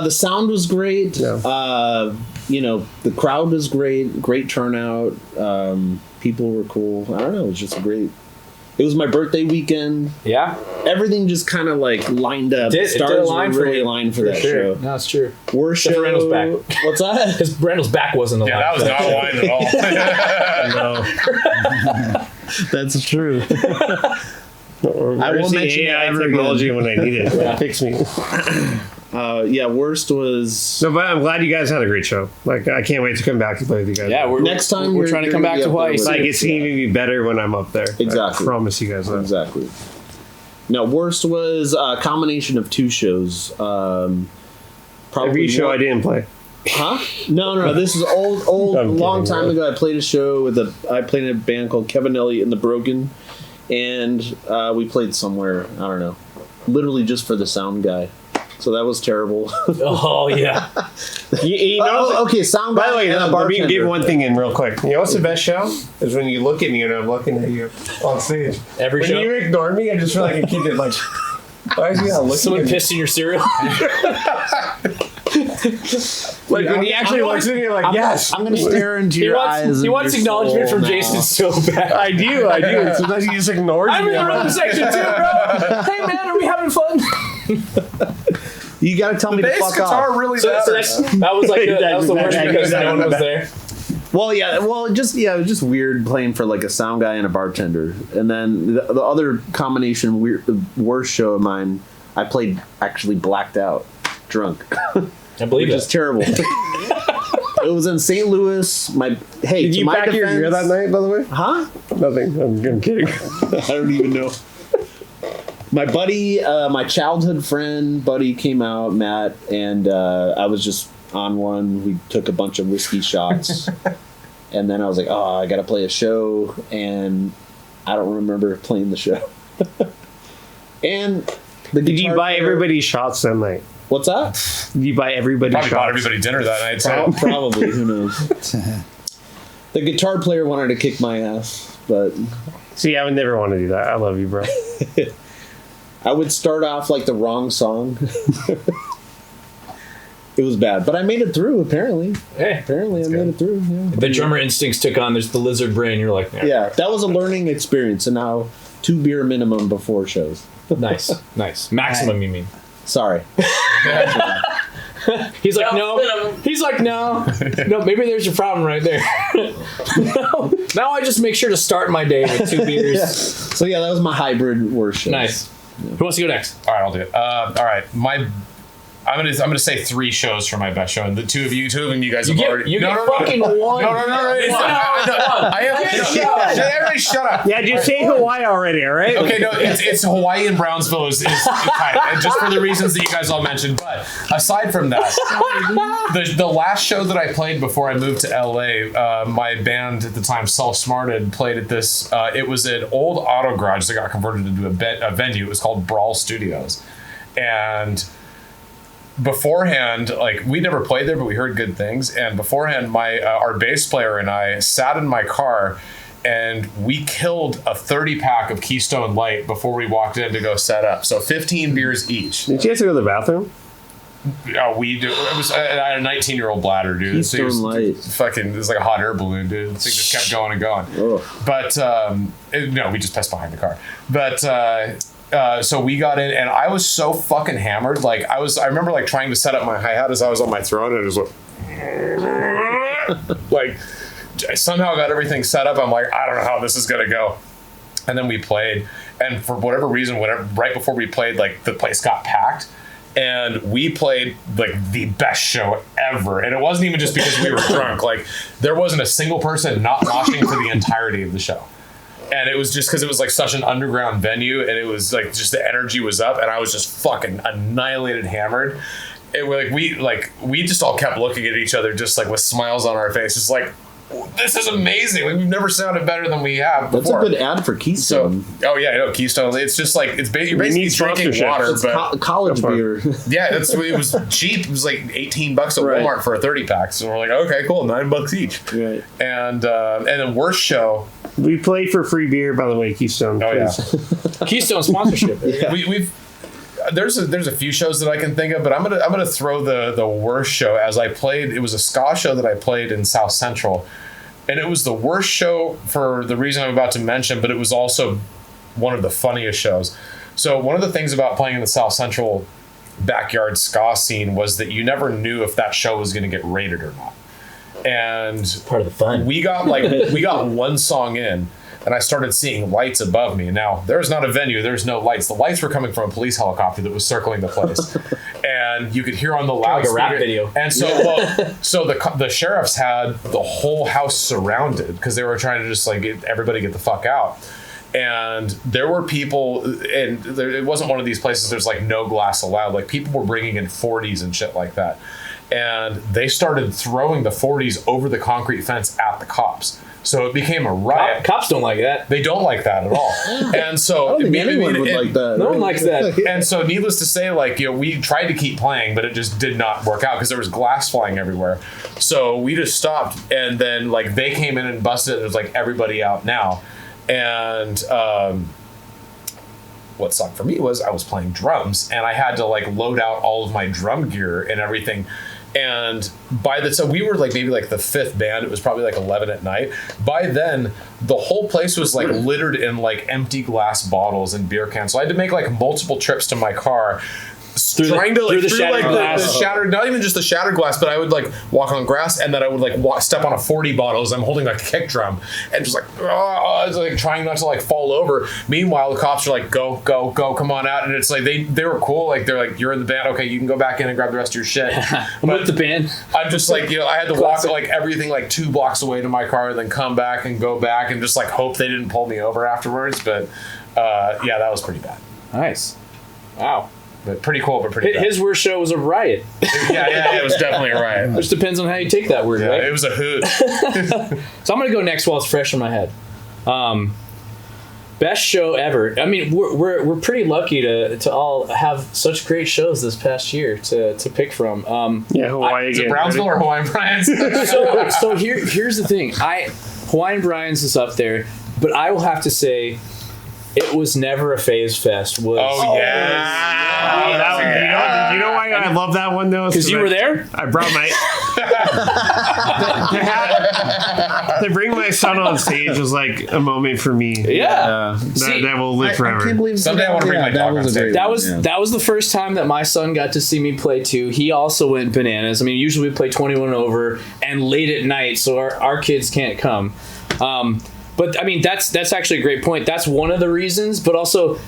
The sound was great. Yeah. The crowd was great. Great turnout. People were cool. I don't know. It was just great. It was my birthday weekend. Yeah. Everything just kind of like lined up. Stars were really aligned for that show. No, that's true. Worst show. Randall's back. What's that? Because Randall's back wasn't aligned. Yeah, that was not aligned at all. No. That's true. I will mention AI technology when I need it. Fix me. Worst was no, but I'm glad you guys had a great show. Like I can't wait to come back and play with you guys. Yeah, next time we're trying to come back to Hawaii. Like it's gonna be better when I'm up there. Exactly. I promise you guys that. Exactly. No, worst was a combination of two shows. Probably every show I didn't play. Huh? No. This is old, long time ago. I played a show I played in a band called Kevin Elliott and the Broken, and we played somewhere. I don't know, literally just for the sound guy. So that was terrible. Oh yeah. you know. Okay. Sound. By the way, let me give give one thing in real quick. You know what's the best show? Is when you look at me and I'm looking at you on stage. Every when show. you ignore me, I just feel like a kid that like. Why is he not looking? Someone at me? pissed in your cereal. Like when he actually looks at me, you're like, yes. I'm gonna stare into your eyes. He wants acknowledgement from Jason so bad. I do. And sometimes he just ignores me. I'm in the room section too, bro. Hey man, are we having fun? You got to tell me to Bass fuck guitar off. really So matters. that was like that was the worst because no one was there. Well, yeah. Well, it was just weird playing for like a sound guy and a bartender. And then the other combination worst show of mine, I played actually blacked out, drunk. I believe Which is terrible. It was in St. Louis. Did you pack your gear that night, by the way? Huh? Nothing. I'm kidding. I don't even know. My buddy, my childhood friend buddy came out, Matt, and I was just on one. We took a bunch of whiskey shots. And then I was like, oh, I got to play a show. And I don't remember playing the show. And Did you buy everybody shots that night? What's that? Did you buy everybody Probably shots? bought everybody dinner that night. So. Probably. Who knows? The guitar player wanted to kick my ass, but See, I would never want to do that. I love you, bro. I would start off like the wrong song. It was bad, but I made it through. Apparently, Hey, I made it through. Yeah. the drummer instincts took on. There's the lizard brain. You're like, Yeah, that was a learning experience, and now 2 beer minimum before shows. nice. Maximum, you mean? Sorry. He's like, no. He's like, no. No, maybe there's your problem right there. No. Now I just make sure to start my day with 2 beers. Yeah. So yeah, that was my hybrid worst show. Nice. Who wants to go next? All right, I'll do it. All right, I'm gonna say 3 shows for my best show, and the two of you guys have already. You get fucking one. No. Everybody shut up. Yeah, just say Hawaii already, all right? Okay, no, it's Hawaii and Brownsville is kind of, and just for the reasons that you guys all mentioned. But aside from that, the last show that I played before I moved to LA, my band at the time, Self Smarted, played at this. It was an old auto garage that got converted into a venue. It was called Brawl Studios, and beforehand, like, we never played there, but we heard good things. And beforehand, our bass player and I sat in my car, and we killed a 30-pack of Keystone Light before we walked in to go set up. So 15 beers each. Did you have to go to the bathroom? We do. I had a 19-year-old bladder, dude. Keystone Light. Fucking, it was like a hot air balloon, dude. The thing just kept going and going. Ugh. But no, we just pissed behind the car. But so we got in, and I was so fucking hammered. Like, I remember like trying to set up my hi-hat as I was on my throne, and it was like I somehow got everything set up. I'm like, I don't know how this is gonna go. And then we played, and for whatever reason, right before we played, like, the place got packed. And we played like the best show ever. And it wasn't even just because we were drunk. Like, there wasn't a single person not moshing for the entirety of the show. And it was just because it was like such an underground venue, and it was like just the energy was up, and I was just fucking annihilated, hammered. We just all kept looking at each other, just like with smiles on our faces, like, this is amazing. Like, we've never sounded better than we have before. That's a good ad for Keystone. So, I know Keystone. It's just like you're basically drinking water, It's but college beer. yeah, it was cheap. It was like $18 at Walmart for a 30-pack. So we're like, okay, cool, $9 each. Right. And the worst show. We play for free beer, by the way, Keystone. Oh yeah, Keystone sponsorship. Yeah. we've. There's a few shows that I can think of, but I'm gonna throw the worst show as I played. It was a ska show that I played in South Central, and it was the worst show for the reason I'm about to mention, but it was also one of the funniest shows. So one of the things about playing in the South Central backyard ska scene was that you never knew if that show was going to get rated or not. And Part of the fun. we got one song in, and I started seeing lights above me. Now, there's not a venue, there's no lights. The lights were coming from a police helicopter that was circling the place. And you could hear on the loudspeaker. Like a rap video. And so, the sheriffs had the whole house surrounded because they were trying to just like get everybody get the fuck out. And there were people, and it wasn't one of these places there's like no glass allowed. Like, people were bringing in 40s and shit like that. And they started throwing the 40s over the concrete fence at the cops. So it became a riot. Cops don't like that. They don't like that at all. And so I don't think anyone would like that. No one likes that. And so, needless to say, like, we tried to keep playing, but it just did not work out because there was glass flying everywhere. So we just stopped, and then like they came in and busted it. And it was like, everybody out now. And what sucked for me was I was playing drums, and I had to like load out all of my drum gear and everything. And by the time we were like maybe like the 5th band, it was probably like 11 at night. By then, the whole place was like littered in like empty glass bottles and beer cans. So I had to make like multiple trips to my car, trying to through the through shattered like glass. the shattered, not even just the shattered glass, but I would like walk on grass and then I would like step on a 40 bottle as I'm holding like a kick drum and just like, like trying not to like fall over. Meanwhile, the cops are like, go, come on out, and it's like they were cool. Like they're like, you're in the band, okay, you can go back in and grab the rest of your shit. I'm with the band. I'm just like, I had to walk like everything like 2 blocks away to my car, and then come back and go back and just like hope they didn't pull me over afterwards. But yeah, that was pretty bad. Nice. Wow. But pretty cool, but pretty bad. His worst show was a riot. yeah, it was definitely a riot. Which depends on how you take that word, right? It was a hoot. So I'm gonna go next while it's fresh in my head. Best show ever. I mean, we're pretty lucky to all have such great shows this past year to pick from. Hawaii Is it again. Brownsville or Hawaiian Brian's? So here's the thing. Hawaiian Brian's is up there, but I will have to say it was never a Phase Fest. Oh yeah. You know why I love that one though? Because you were there? I brought my to bring my son on stage was like a moment for me. Yeah. That will live forever. I can't believe Someday I want to bring my dog on stage. That was the first time that my son got to see me play too. He also went bananas. I mean, usually we play 21 over and late at night, so our kids can't come. But I mean, that's actually a great point. That's one of the reasons. But also,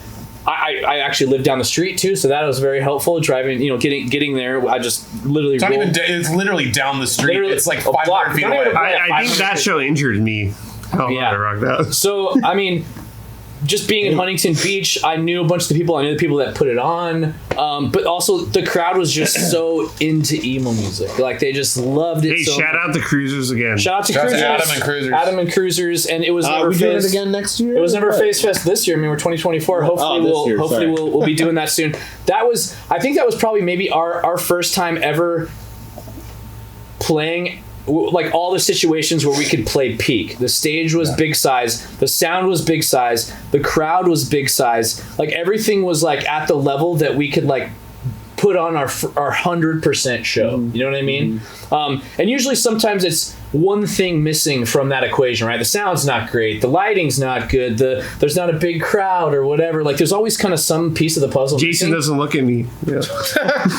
I actually live down the street too, so that was very helpful. Driving, getting there. I just literally. It's literally down the street. It's like 500 feet away. I think that show injured me. Oh, yeah, rock that. So I mean, just being in Huntington Beach, I knew a bunch of the people. I knew the people that put it on, but also the crowd was just so into emo music. Like they just loved it. Hey, so shout out to Cruisers again. Shout out to Shout out Cruisers. to Adam and Cruisers. Adam and Cruisers, and it was never we doing Phase it again next year. It was never Phase Fest this year. I mean, we're 2024. Hopefully, we'll be doing that soon. I think that was probably maybe our first time ever playing. Like all the situations where we could play peak. The stage was big size. The sound was big size. The crowd was big size. Like everything was like at the level that we could like put on our 100% show. You know what I mean? And usually sometimes it's one thing missing from that equation, right? The sound's not great. The lighting's not good. There's not a big crowd or whatever. Like there's always kind of some piece of the puzzle. Jason doesn't look at me. Yeah.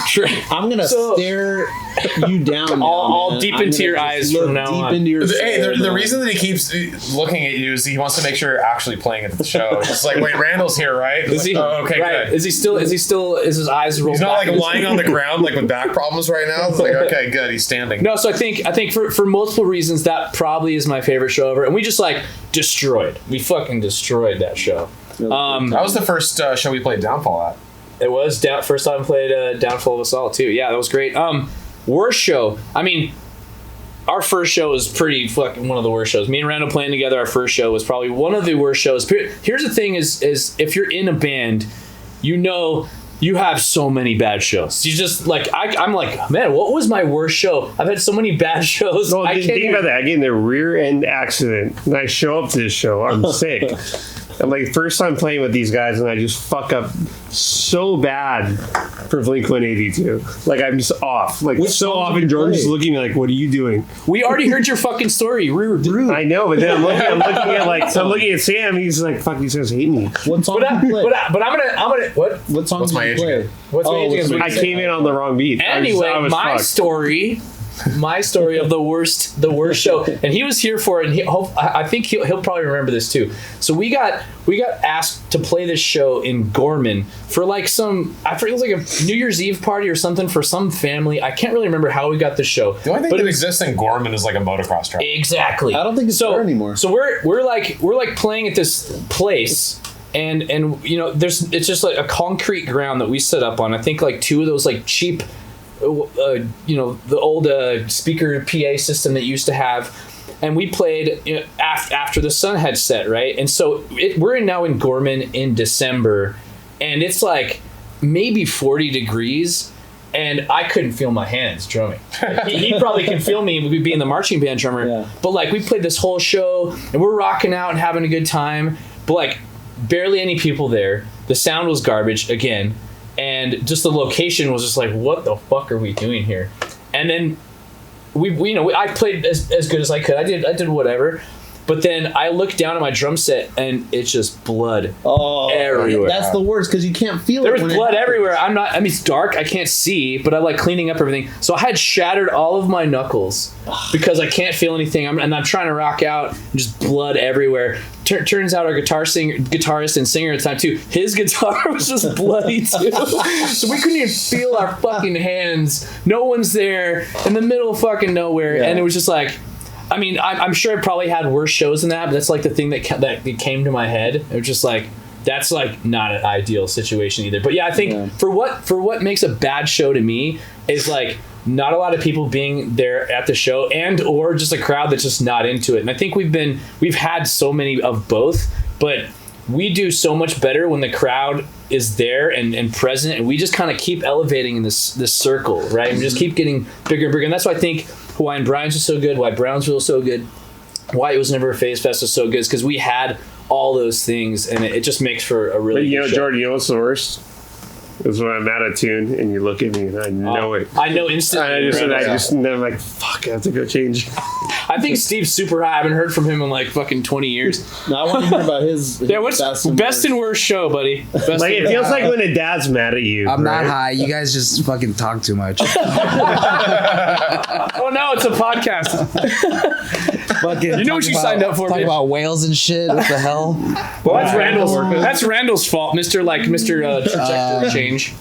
Sure. I'm gonna stare you down. all deep into your eyes from now on. Into your Hey, the reason that he keeps looking at you is he wants to make sure you're actually playing at the show. It's like, wait, Randall's here, right? Is he? Oh, okay, right. good. Is he still? Is his eyes rolled? He's not back? like lying on the ground like with back problems right now. It's like, okay, good, he's standing. No, so I think for multiple reasons that probably is my favorite show ever, and we just like destroyed. We fucking destroyed that show. That was the first show we played Downfall at. It was first time I played Downfall of Us All too. Yeah, that was great. Worst show. I mean, our first show was pretty fucking one of the worst shows. Me and Randall playing together, our first show was probably one of the worst shows. Here's the thing: is if you're in a band, you have so many bad shows. You just like I'm like, man, what was my worst show? I've had so many bad shows. No, think about that. I get in a rear end accident and I show up to this show. I'm sick. I'm like, first time playing with these guys and I just fuck up so bad for Blink-182. Like I'm just off. Like so off, and Jordan's just looking at me like, what are you doing? We already heard your fucking story. Rude. I know, but then I'm looking at Sam. He's like, fuck, these guys hate me. What song did you play? But I'm gonna what? What song What's did my you age play? again? What's my age again? I came in on the wrong beat. Anyway, I was my fucked. story of the worst show, and he was here for it. And I think he'll probably remember this too. So we got asked to play this show in Gorman for like I forget, it was like a New Year's Eve party or something for some family. I can't really remember how we got the show. The only thing that exists in Gorman is like a motocross track. Exactly. I don't think it's there anymore. So we're like playing at this place. And it's just like a concrete ground that we set up on. I think like two of those like cheap, the old speaker PA system that you used to have. And we played after the sun had set, right? And so we're now in Gorman in December, and it's like maybe 40 degrees, and I couldn't feel my hands drumming. He probably can feel me being the marching band drummer. Yeah. But like we played this whole show, and we're rocking out and having a good time, but like barely any people there. The sound was garbage again, and just the location was just like, what the fuck are we doing here? And then I played as good as I could. I did whatever, But then I look down at my drum set and it's just blood everywhere. That's the worst because you can't feel There it. was blood everywhere. It's dark. I can't see, but I'm like cleaning up everything. So I had shattered all of my knuckles because I can't feel anything. I'm trying to rock out, just blood everywhere. Turns out our guitarist and singer at the time too, his guitar was just bloody too. So we couldn't even feel our fucking hands. No one's there in the middle of fucking nowhere, and it was just like. I mean, I'm sure I probably had worse shows than that, but that's like the thing that came to my head. It was just like, that's like not an ideal situation either. But yeah, I think for what makes a bad show to me is like not a lot of people being there at the show and or just a crowd that's just not into it. And I think we've had so many of both, but we do so much better when the crowd is there and present, and we just kind of keep elevating in this circle, right? And we just keep getting bigger and bigger. And that's why I think Hawaiian Brian's is so good, why Brownsville is so good, why It Was Never a Phase Fest is so good, is because we had all those things, and it just makes for a really good show. Jordan, you know what's the worst? Is when I'm out of tune and you look at me and I know it. I know instantly. I'm like, fuck, I have to go change. I think Steve's super high. I haven't heard from him in like fucking 20 years. No, I want to hear about his what's best and worst show, buddy? Like it feels like when a dad's mad at you. I'm not high. You guys just fucking talk too much. Oh no, it's a podcast. Fucking you know what you signed up for, Talk bitch. about whales and shit. What the hell? Well, that's Randall's fault, Mr. Trajectory change.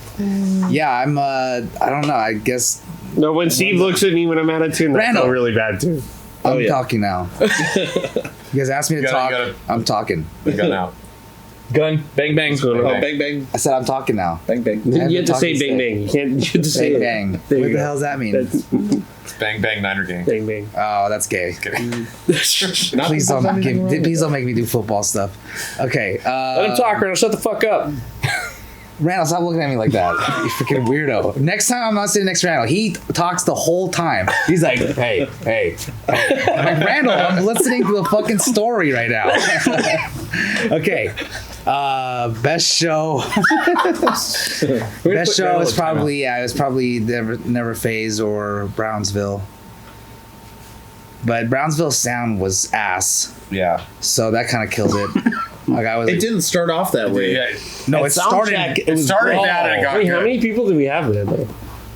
Yeah, I'm. I don't know. I guess No, when Steve looks at me when I'm out of tune, that Randall. felt really bad too. I'm talking now. You guys asked me to talk. I'm talking. The gun out. Gun, bang, bang. Bang, bang. I said I'm talking now. Bang, bang. You have to say bang bang. You have to say Bang bang. What the hell does that mean? Bang bang Niner gang. Bang bang. Oh, that's gay. Kidding. Please don't make me do football stuff. Okay. Let him talk, Randall. Shut the fuck up. Randall, stop looking at me like that. You freaking weirdo. Next time I'm not sitting next to Randall, he talks the whole time. He's like, hey. I'm like, Randall, I'm listening to the fucking story right now. Okay. Best show. Best show is probably, it was probably Never Phase or Brownsville. But Brownsville's sound was ass. Yeah. So that kind of killed it. Like It didn't start off that way. Yeah. No, it started bad and it got Wait, good. how many people do we have there though?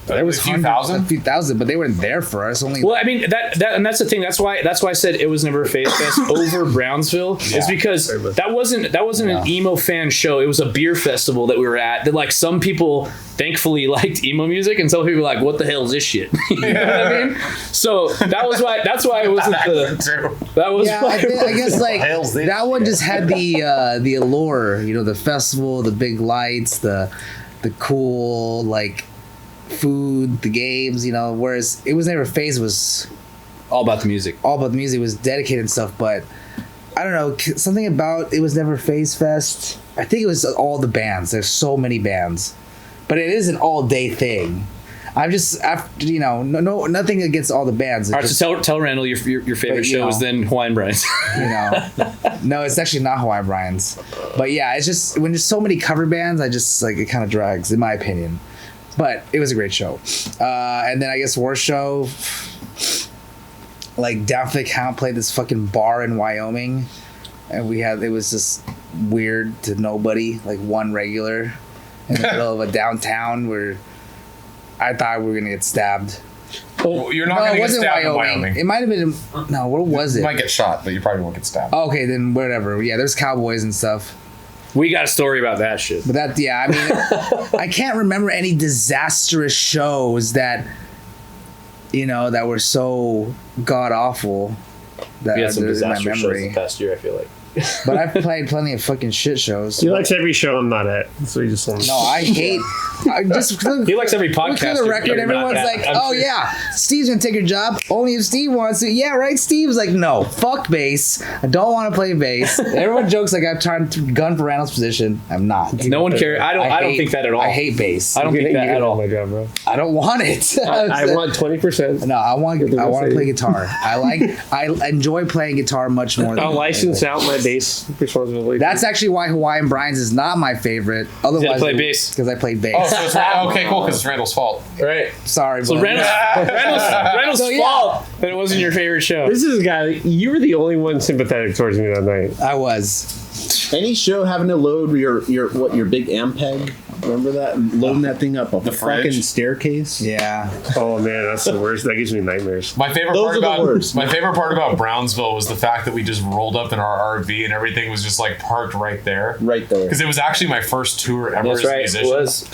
There was a few thousand? a few thousand, but they weren't there for us. Only Well, I mean and that's the thing. That's why I said It Was Never a Phase Fest over Brownsville. Is because that wasn't an emo fan show. It was a beer festival that we were at. That like some people thankfully liked emo music, and some people were like, "What the hell is this shit?" You know what I mean? So that's why it wasn't that was. yeah, why I guess like hell's this that one shit? just had the allure. You know, the festival, the big lights, the cool like food, the games. You know, whereas It Was Never a Phase was all about the music. all about the music. It was dedicated and stuff, but I don't know, something about It Was Never a Phase Fest. I think it was all the bands. There's so many bands, but it is an all day thing. I'm just after, you know, no nothing against all the bands. All right, so tell Randall your favorite But, you show is know. then Hawaiian Brian's. You know, no, it's actually not Hawaiian Brian's, but yeah, it's just when there's so many cover bands, I just like it kind of drags, in my opinion. But it was a great show. And then I guess worst show, like Down for the Count played this fucking bar in Wyoming, and it was just weird to nobody, like one regular in the middle of a downtown where I thought we were gonna get stabbed. Well, you're not No, going it to get wasn't stabbed in Wyoming. Wyoming. It might have been. No, what was You it? might get shot, but you probably won't get stabbed. Okay, then whatever. Yeah, there's cowboys and stuff. We got a story about that shit. But that, yeah, I mean, I can't remember any disastrous shows that, you know, that were so god awful that We had some are in my disaster shows memory. the past year, I feel like. But I've played plenty of fucking shit shows. He likes every show I'm not at, so he just wants. No, I hate. I just He likes every look podcast. at the record. you're not Everyone's at, like, I'm "Oh sure. yeah, Steve's gonna take your job. Only if Steve wants to." Yeah, right. Steve's like, "No, fuck bass. I don't want to play bass." Everyone jokes like I'm trying to gun for Randall's position. I'm not. No one cares. I don't hate- think that at all. I hate bass. I don't think that at all. My job, bro. I don't want it. I want 20%. No, I want to say. play guitar. I enjoy playing guitar much more than I'll license out my bass responsibility. That's actually why Hawaiian Brian's is not my favorite. Otherwise, play bass. because I played bass. Oh, so it's okay, cool, because it's Randall's fault. Right. Sorry, So but Randall's So, yeah. fault that it wasn't your favorite show. This is a guy. You were the only one sympathetic towards me that night. I was. Any show having to load your big Ampeg? Remember that? Loading that thing up a The fucking fridge? staircase. Yeah. Oh man, that's the worst. That gives me nightmares. My favorite Those part are the about worst. my favorite part about Brownsville was the fact that we just rolled up in our RV and everything was just like parked right there. Right there. Because it was actually my first tour ever That's as a right. musician.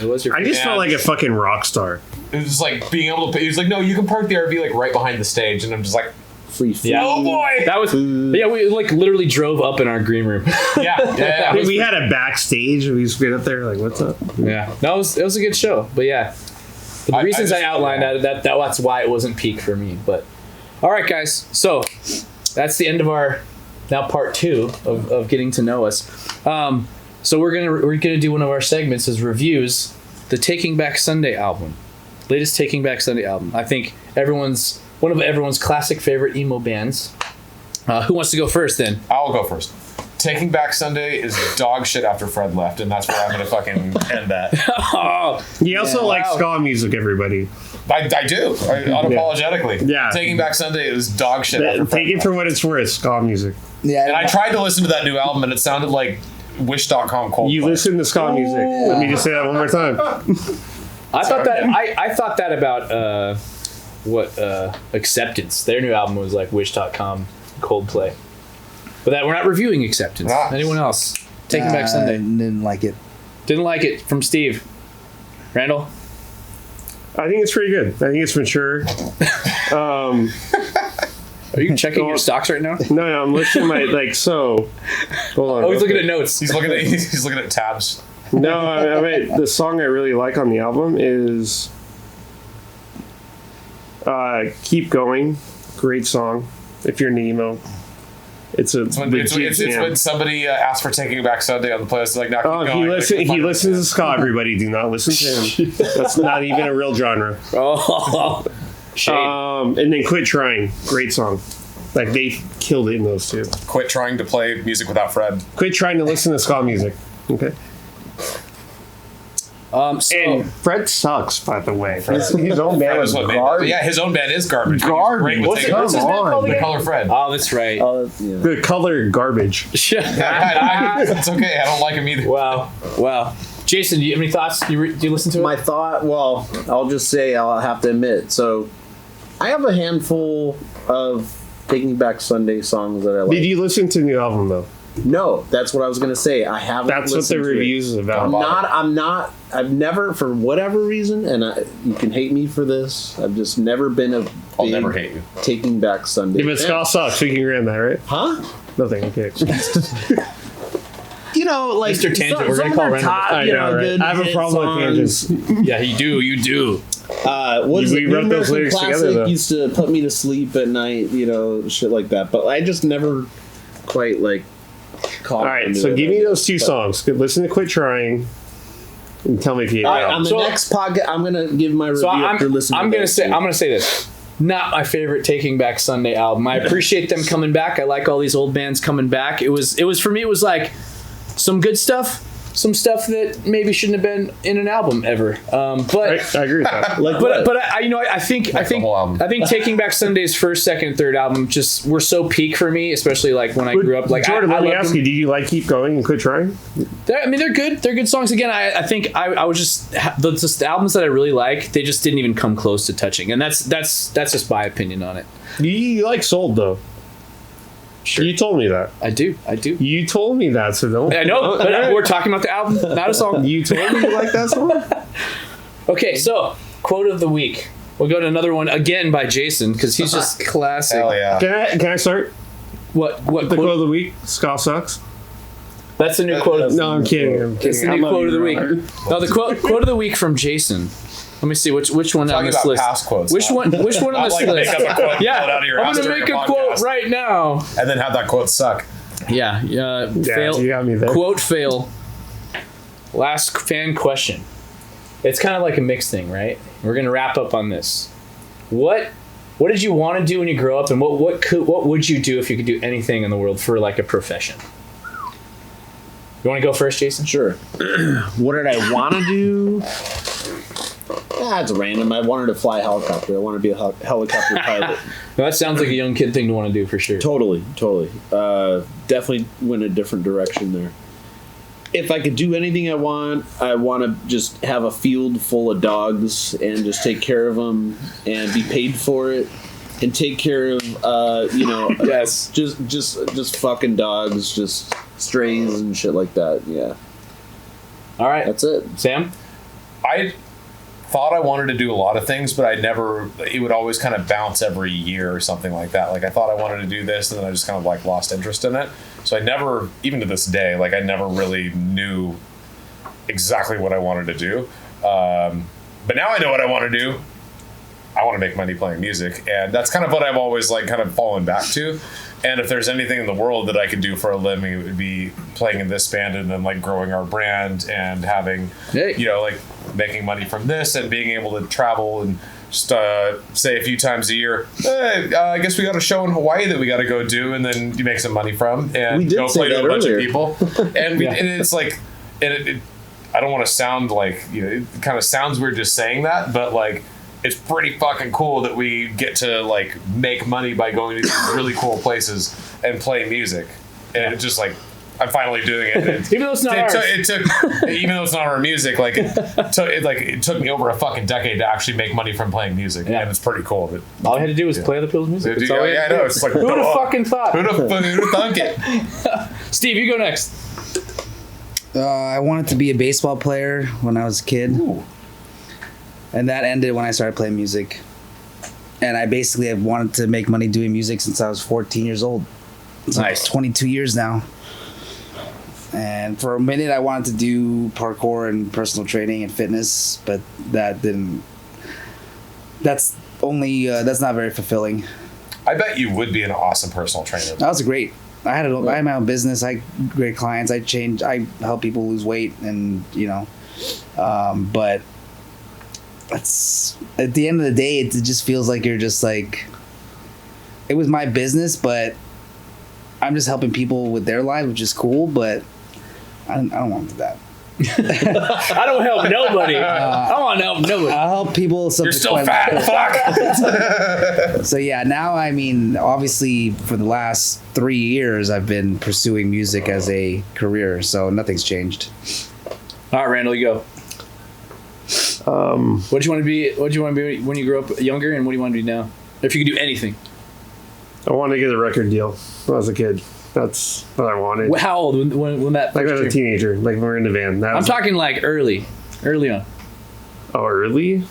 It was your I just Yeah. felt like a fucking rock star. It was just like being able to. He was like, "No, you can park the RV like right behind the stage," and I'm just like, Free food. Yeah. "Oh boy!" That was we like literally drove up in our green room. yeah. We had a backstage. We just get up there like, "What's up?" Yeah, no, it was a good show, but yeah, for the I reasons I just- outlined, that's why it wasn't peak for me. But all right, guys, so that's the end of our now part 2 of getting to know us. So we're gonna do one of our segments as reviews, the Taking Back Sunday album, latest Taking Back Sunday album. I think one of everyone's classic favorite emo bands. Who wants to go first then? I'll go first. Taking Back Sunday is dog shit after Fred left, and that's where I'm gonna fucking end that. Oh, He also likes wow. ska music. Everybody, I do, unapologetically. Yeah. Taking Back Sunday is dog shit after Fred take it left. for what it's worth. Ska music. Yeah. And I tried to listen to that new album, and it sounded like Wish.com Coldplay. You listen to ska music. Let me just say that one more time. I thought that about Acceptance. Their new album was like Wish.com Coldplay. But that we're not reviewing Acceptance. Ah. Anyone else? Taking Back Sunday. Didn't like it. Didn't like it from Steve. Randall? I think it's pretty good. I think it's mature. Are you checking your stocks right now? No, I'm listening to my so. Hold on. Oh, he's real looking quick. at notes. He's looking at tabs. No, I mean, the song I really like on the album is "Keep Going." Great song. If you're an emo, it's a It's when, legit it's jam. when somebody asks for Taking Back Sunday on the playlist. Like, now keep Oh, going. he listens to ska. Everybody, do not listen to him. That's not even a real genre. Oh, shade. And then "Quit Trying." Great song. Like they killed it in those two. Quit trying to play music without Fred. Quit trying to listen to ska music. Okay. So And Fred sucks, by the way. His own band That is was what made garbage. Yeah, his own band is garbage. Garbage. Great with What's Taking Back his Sunday. band called The again? Color Fred. oh, that's right. The color garbage. It's okay. I don't like him either. Wow. Jason, do you have any thoughts? Do you listen to it? My thought, well, I'll just say, I'll have to admit. So, I have a handful of Taking Back Sunday songs that I like. Did you listen to the new album though? No, that's what I was going to say. I haven't. That's what the listened to it. reviews is about. I've never, for whatever reason, and you can hate me for this, I've just never been a I'll big never hate you. Taking Back Sunday If it's fan. ska sucks, we can agree on that, right? Huh? Nothing. Okay. You know, like Mr. Tangent, we're gonna some call of their Randall. top, I you know, know, right? good I have a hit problem with songs. tangents. Yeah, you do. What is We it? New wrote those American lyrics Classic together, though. used to put me to sleep at night, you know, shit like that. But I just never quite like caught. All right, into so it, give I me guess. those two But- songs. Listen to "Quit Trying" and tell me if you hate All right, it. on the So- next podcast, I'm gonna give my review So after listening. I'm to gonna those say two. this. Not my favorite Taking Back Sunday album. I appreciate them coming back. I like all these old bands coming back. It was for me. It was like some good stuff, some stuff that maybe shouldn't have been in an album ever. But I agree with that. Like what? but I think the whole album. I think Taking Back Sunday's first, second, third album just were so peak for me, especially like when I grew up. Like Jordan, I let me loved ask them. you: did you like "Keep Going" and "Quit Trying"? They're good. They're good songs. Again, I think I was just the albums that I really like. They just didn't even come close to touching, and that's just my opinion on it. You like "Sold" though. Sure. You told me that. I do. You told me that, so don't. I know, but we're talking about the album, not a song. You told me you like that song. Okay, so quote of the week. We'll go to another one again by Jason because he's just classic. Hell yeah. Can I start What the quote quote? of the week? "Ska sucks." That's the new quote. No, I'm kidding. I'm That's the kidding. I new love quote of you, the week. Robert. No, the quote of the week from Jason. Let me see which one on Talking this about list. past quotes. Which one on Not this like list? make up a quote, pull it Yeah, out of your I'm ass gonna during make your a quote podcast. right now. And then have that quote suck. Yeah, fail. you got me there. Quote fail. Last fan question. It's kind of like a mixed thing, right? We're gonna wrap up on this. What did you want to do when you grow up, and what would you do if you could do anything in the world for like a profession? You want to go first, Jason? Sure. What did I want to do? It's random. I wanted to fly a helicopter. I want to be a helicopter pilot. Well, that sounds like a young kid thing to want to do for sure. Totally. Definitely went a different direction there. If I could do anything I want to just have a field full of dogs and just take care of them and be paid for it and take care of, Yes. just fucking dogs, just strays and shit like that. Yeah. All right. That's it. Sam? I thought I wanted to do a lot of things, but it would always kind of bounce every year or something like that. Like I thought I wanted to do this, and then I just kind of like lost interest in it. So I never, even to this day, like I never really knew exactly what I wanted to do. But now I know what I want to do. I want to make money playing music, and that's kind of what I've always like kind of fallen back to. And if there's anything in the world that I could do for a living, it would be playing in this band and then like growing our brand and having, like making money from this and being able to travel and just say a few times a year, hey, I guess we got a show in Hawaii that we got to go do, and then you make some money from and go play to a bunch of people. And, and it's like, and I don't want to sound like, it kind of sounds weird just saying that, but like, it's pretty fucking cool that we get to like make money by going to these really cool places and playing music. And it's just like, I'm finally doing it. Even though it's not ours. Even though it's not our music, like it took me over a fucking decade to actually make money from playing music, and it's pretty cool. But all I had to do was play other people's music. I know. It's like, who'd have fucking thought? Who'd have thunk it? Steve, you go next. I wanted to be a baseball player when I was a kid. Ooh. And that ended when I started playing music. And I basically have wanted to make money doing music since I was 14 years old. So Nice. 22 years now. And for a minute, I wanted to do parkour and personal training and fitness, but that didn't. That's not very fulfilling. I bet you would be an awesome personal trainer. That was great. I had my own business. I had great clients. I help people lose weight, and but that's at the end of the day, it just feels like you're just like. It was my business, but I'm just helping people with their lives, which is cool, but I don't want to do that. I don't help nobody. I want to help nobody. I'll help people. You're still fat. Fuck. So yeah, now obviously for the last 3 years, I've been pursuing music as a career, so nothing's changed. All right, Randall, you go. What do you want to be? What do you want to be when you grow up younger, and what do you want to be now? If you could do anything. I wanted to get a record deal when I was a kid. That's what I wanted. How old when that? Like when I was a teenager, like when we were in the van. I'm talking like early on. Oh, early?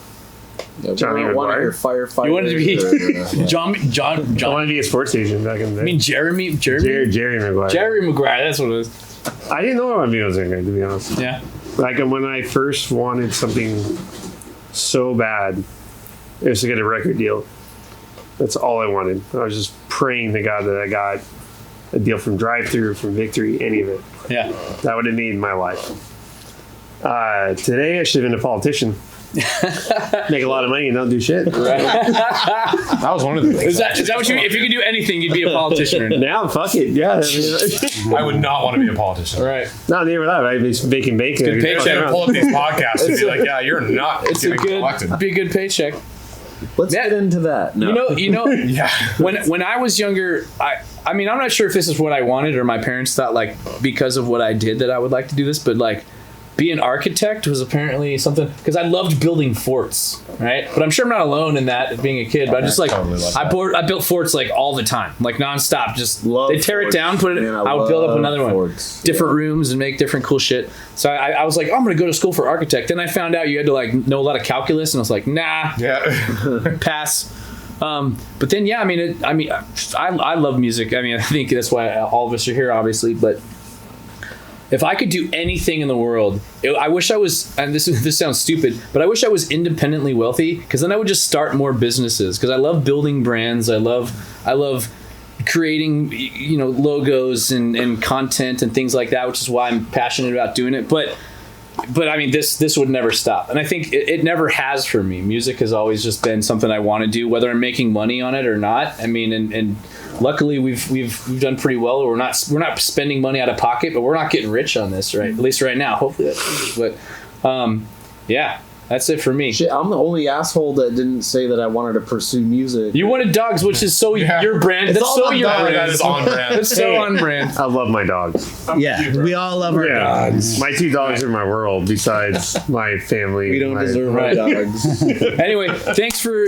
Johnny McGuire. Firefighter. You wanted to be John. I wanted to be a sports agent back in the day. I mean Jerry McGuire. Jerry McGuire. That's what it was. I didn't know what I was going to be honest. Yeah. Like when I first wanted something so bad, it was to get a record deal. That's all I wanted. I was just praying to God that I got a deal from Drive-Thru, from Victory, any of it. Yeah. That would have made my life. Today I should have been a politician. Make a lot of money and don't do shit. Right. That was one of the things. Is that what you? If you could do anything, you'd be a politician. Now, fuck it. Yeah. I would not want to be a politician. Right. Not near that. I'd be making bacon. Good paycheck. I'm gonna pull up these podcasts and be like, yeah, you're not getting elected. Be a good paycheck. Let's get into that. No. You know. Yeah. When I was younger, I mean, I'm not sure if this is what I wanted or my parents thought, like, because of what I did that I would like to do this, but like, be an architect was apparently something, because I loved building forts, right? But I'm sure I'm not alone in that, being a kid. But I just like, totally I built forts like all the time, like nonstop. Just they tear it down, put it. Man, I would build up another forts. one, different rooms, and make different cool shit. So I was like, oh, I'm gonna go to school for architect. Then I found out you had to like know a lot of calculus, and I was like, nah, Yeah. pass. But then yeah, I love music. I mean, I think that's why all of us are here, obviously, but. If I could do anything in the world, I wish I was, and this sounds stupid, but I wish I was independently wealthy, because then I would just start more businesses, because I love building brands. I love creating, logos and content and things like that, which is why I'm passionate about doing it. But but I mean, this would never stop, and I think it never has for me. Music has always just been something I want to do, whether I'm making money on it or not. I mean, and luckily we've done pretty well. We're not spending money out of pocket, but we're not getting rich on this, right? At least right now. Hopefully that changes. But yeah. That's it for me. Shit, I'm the only asshole that didn't say that I wanted to pursue music. You wanted dogs, which is so your brand. That's so your brand. That is on brand. That's so on brand. I love my dogs. Yeah, we all love our dogs. My 2 dogs are my world besides my family. We don't deserve our dogs. Anyway, thanks for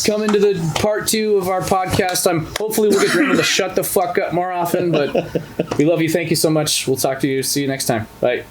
coming to the part 2 of our podcast. Hopefully we'll get Randall to shut the fuck up more often, but we love you. Thank you so much. We'll talk to you. See you next time. Bye.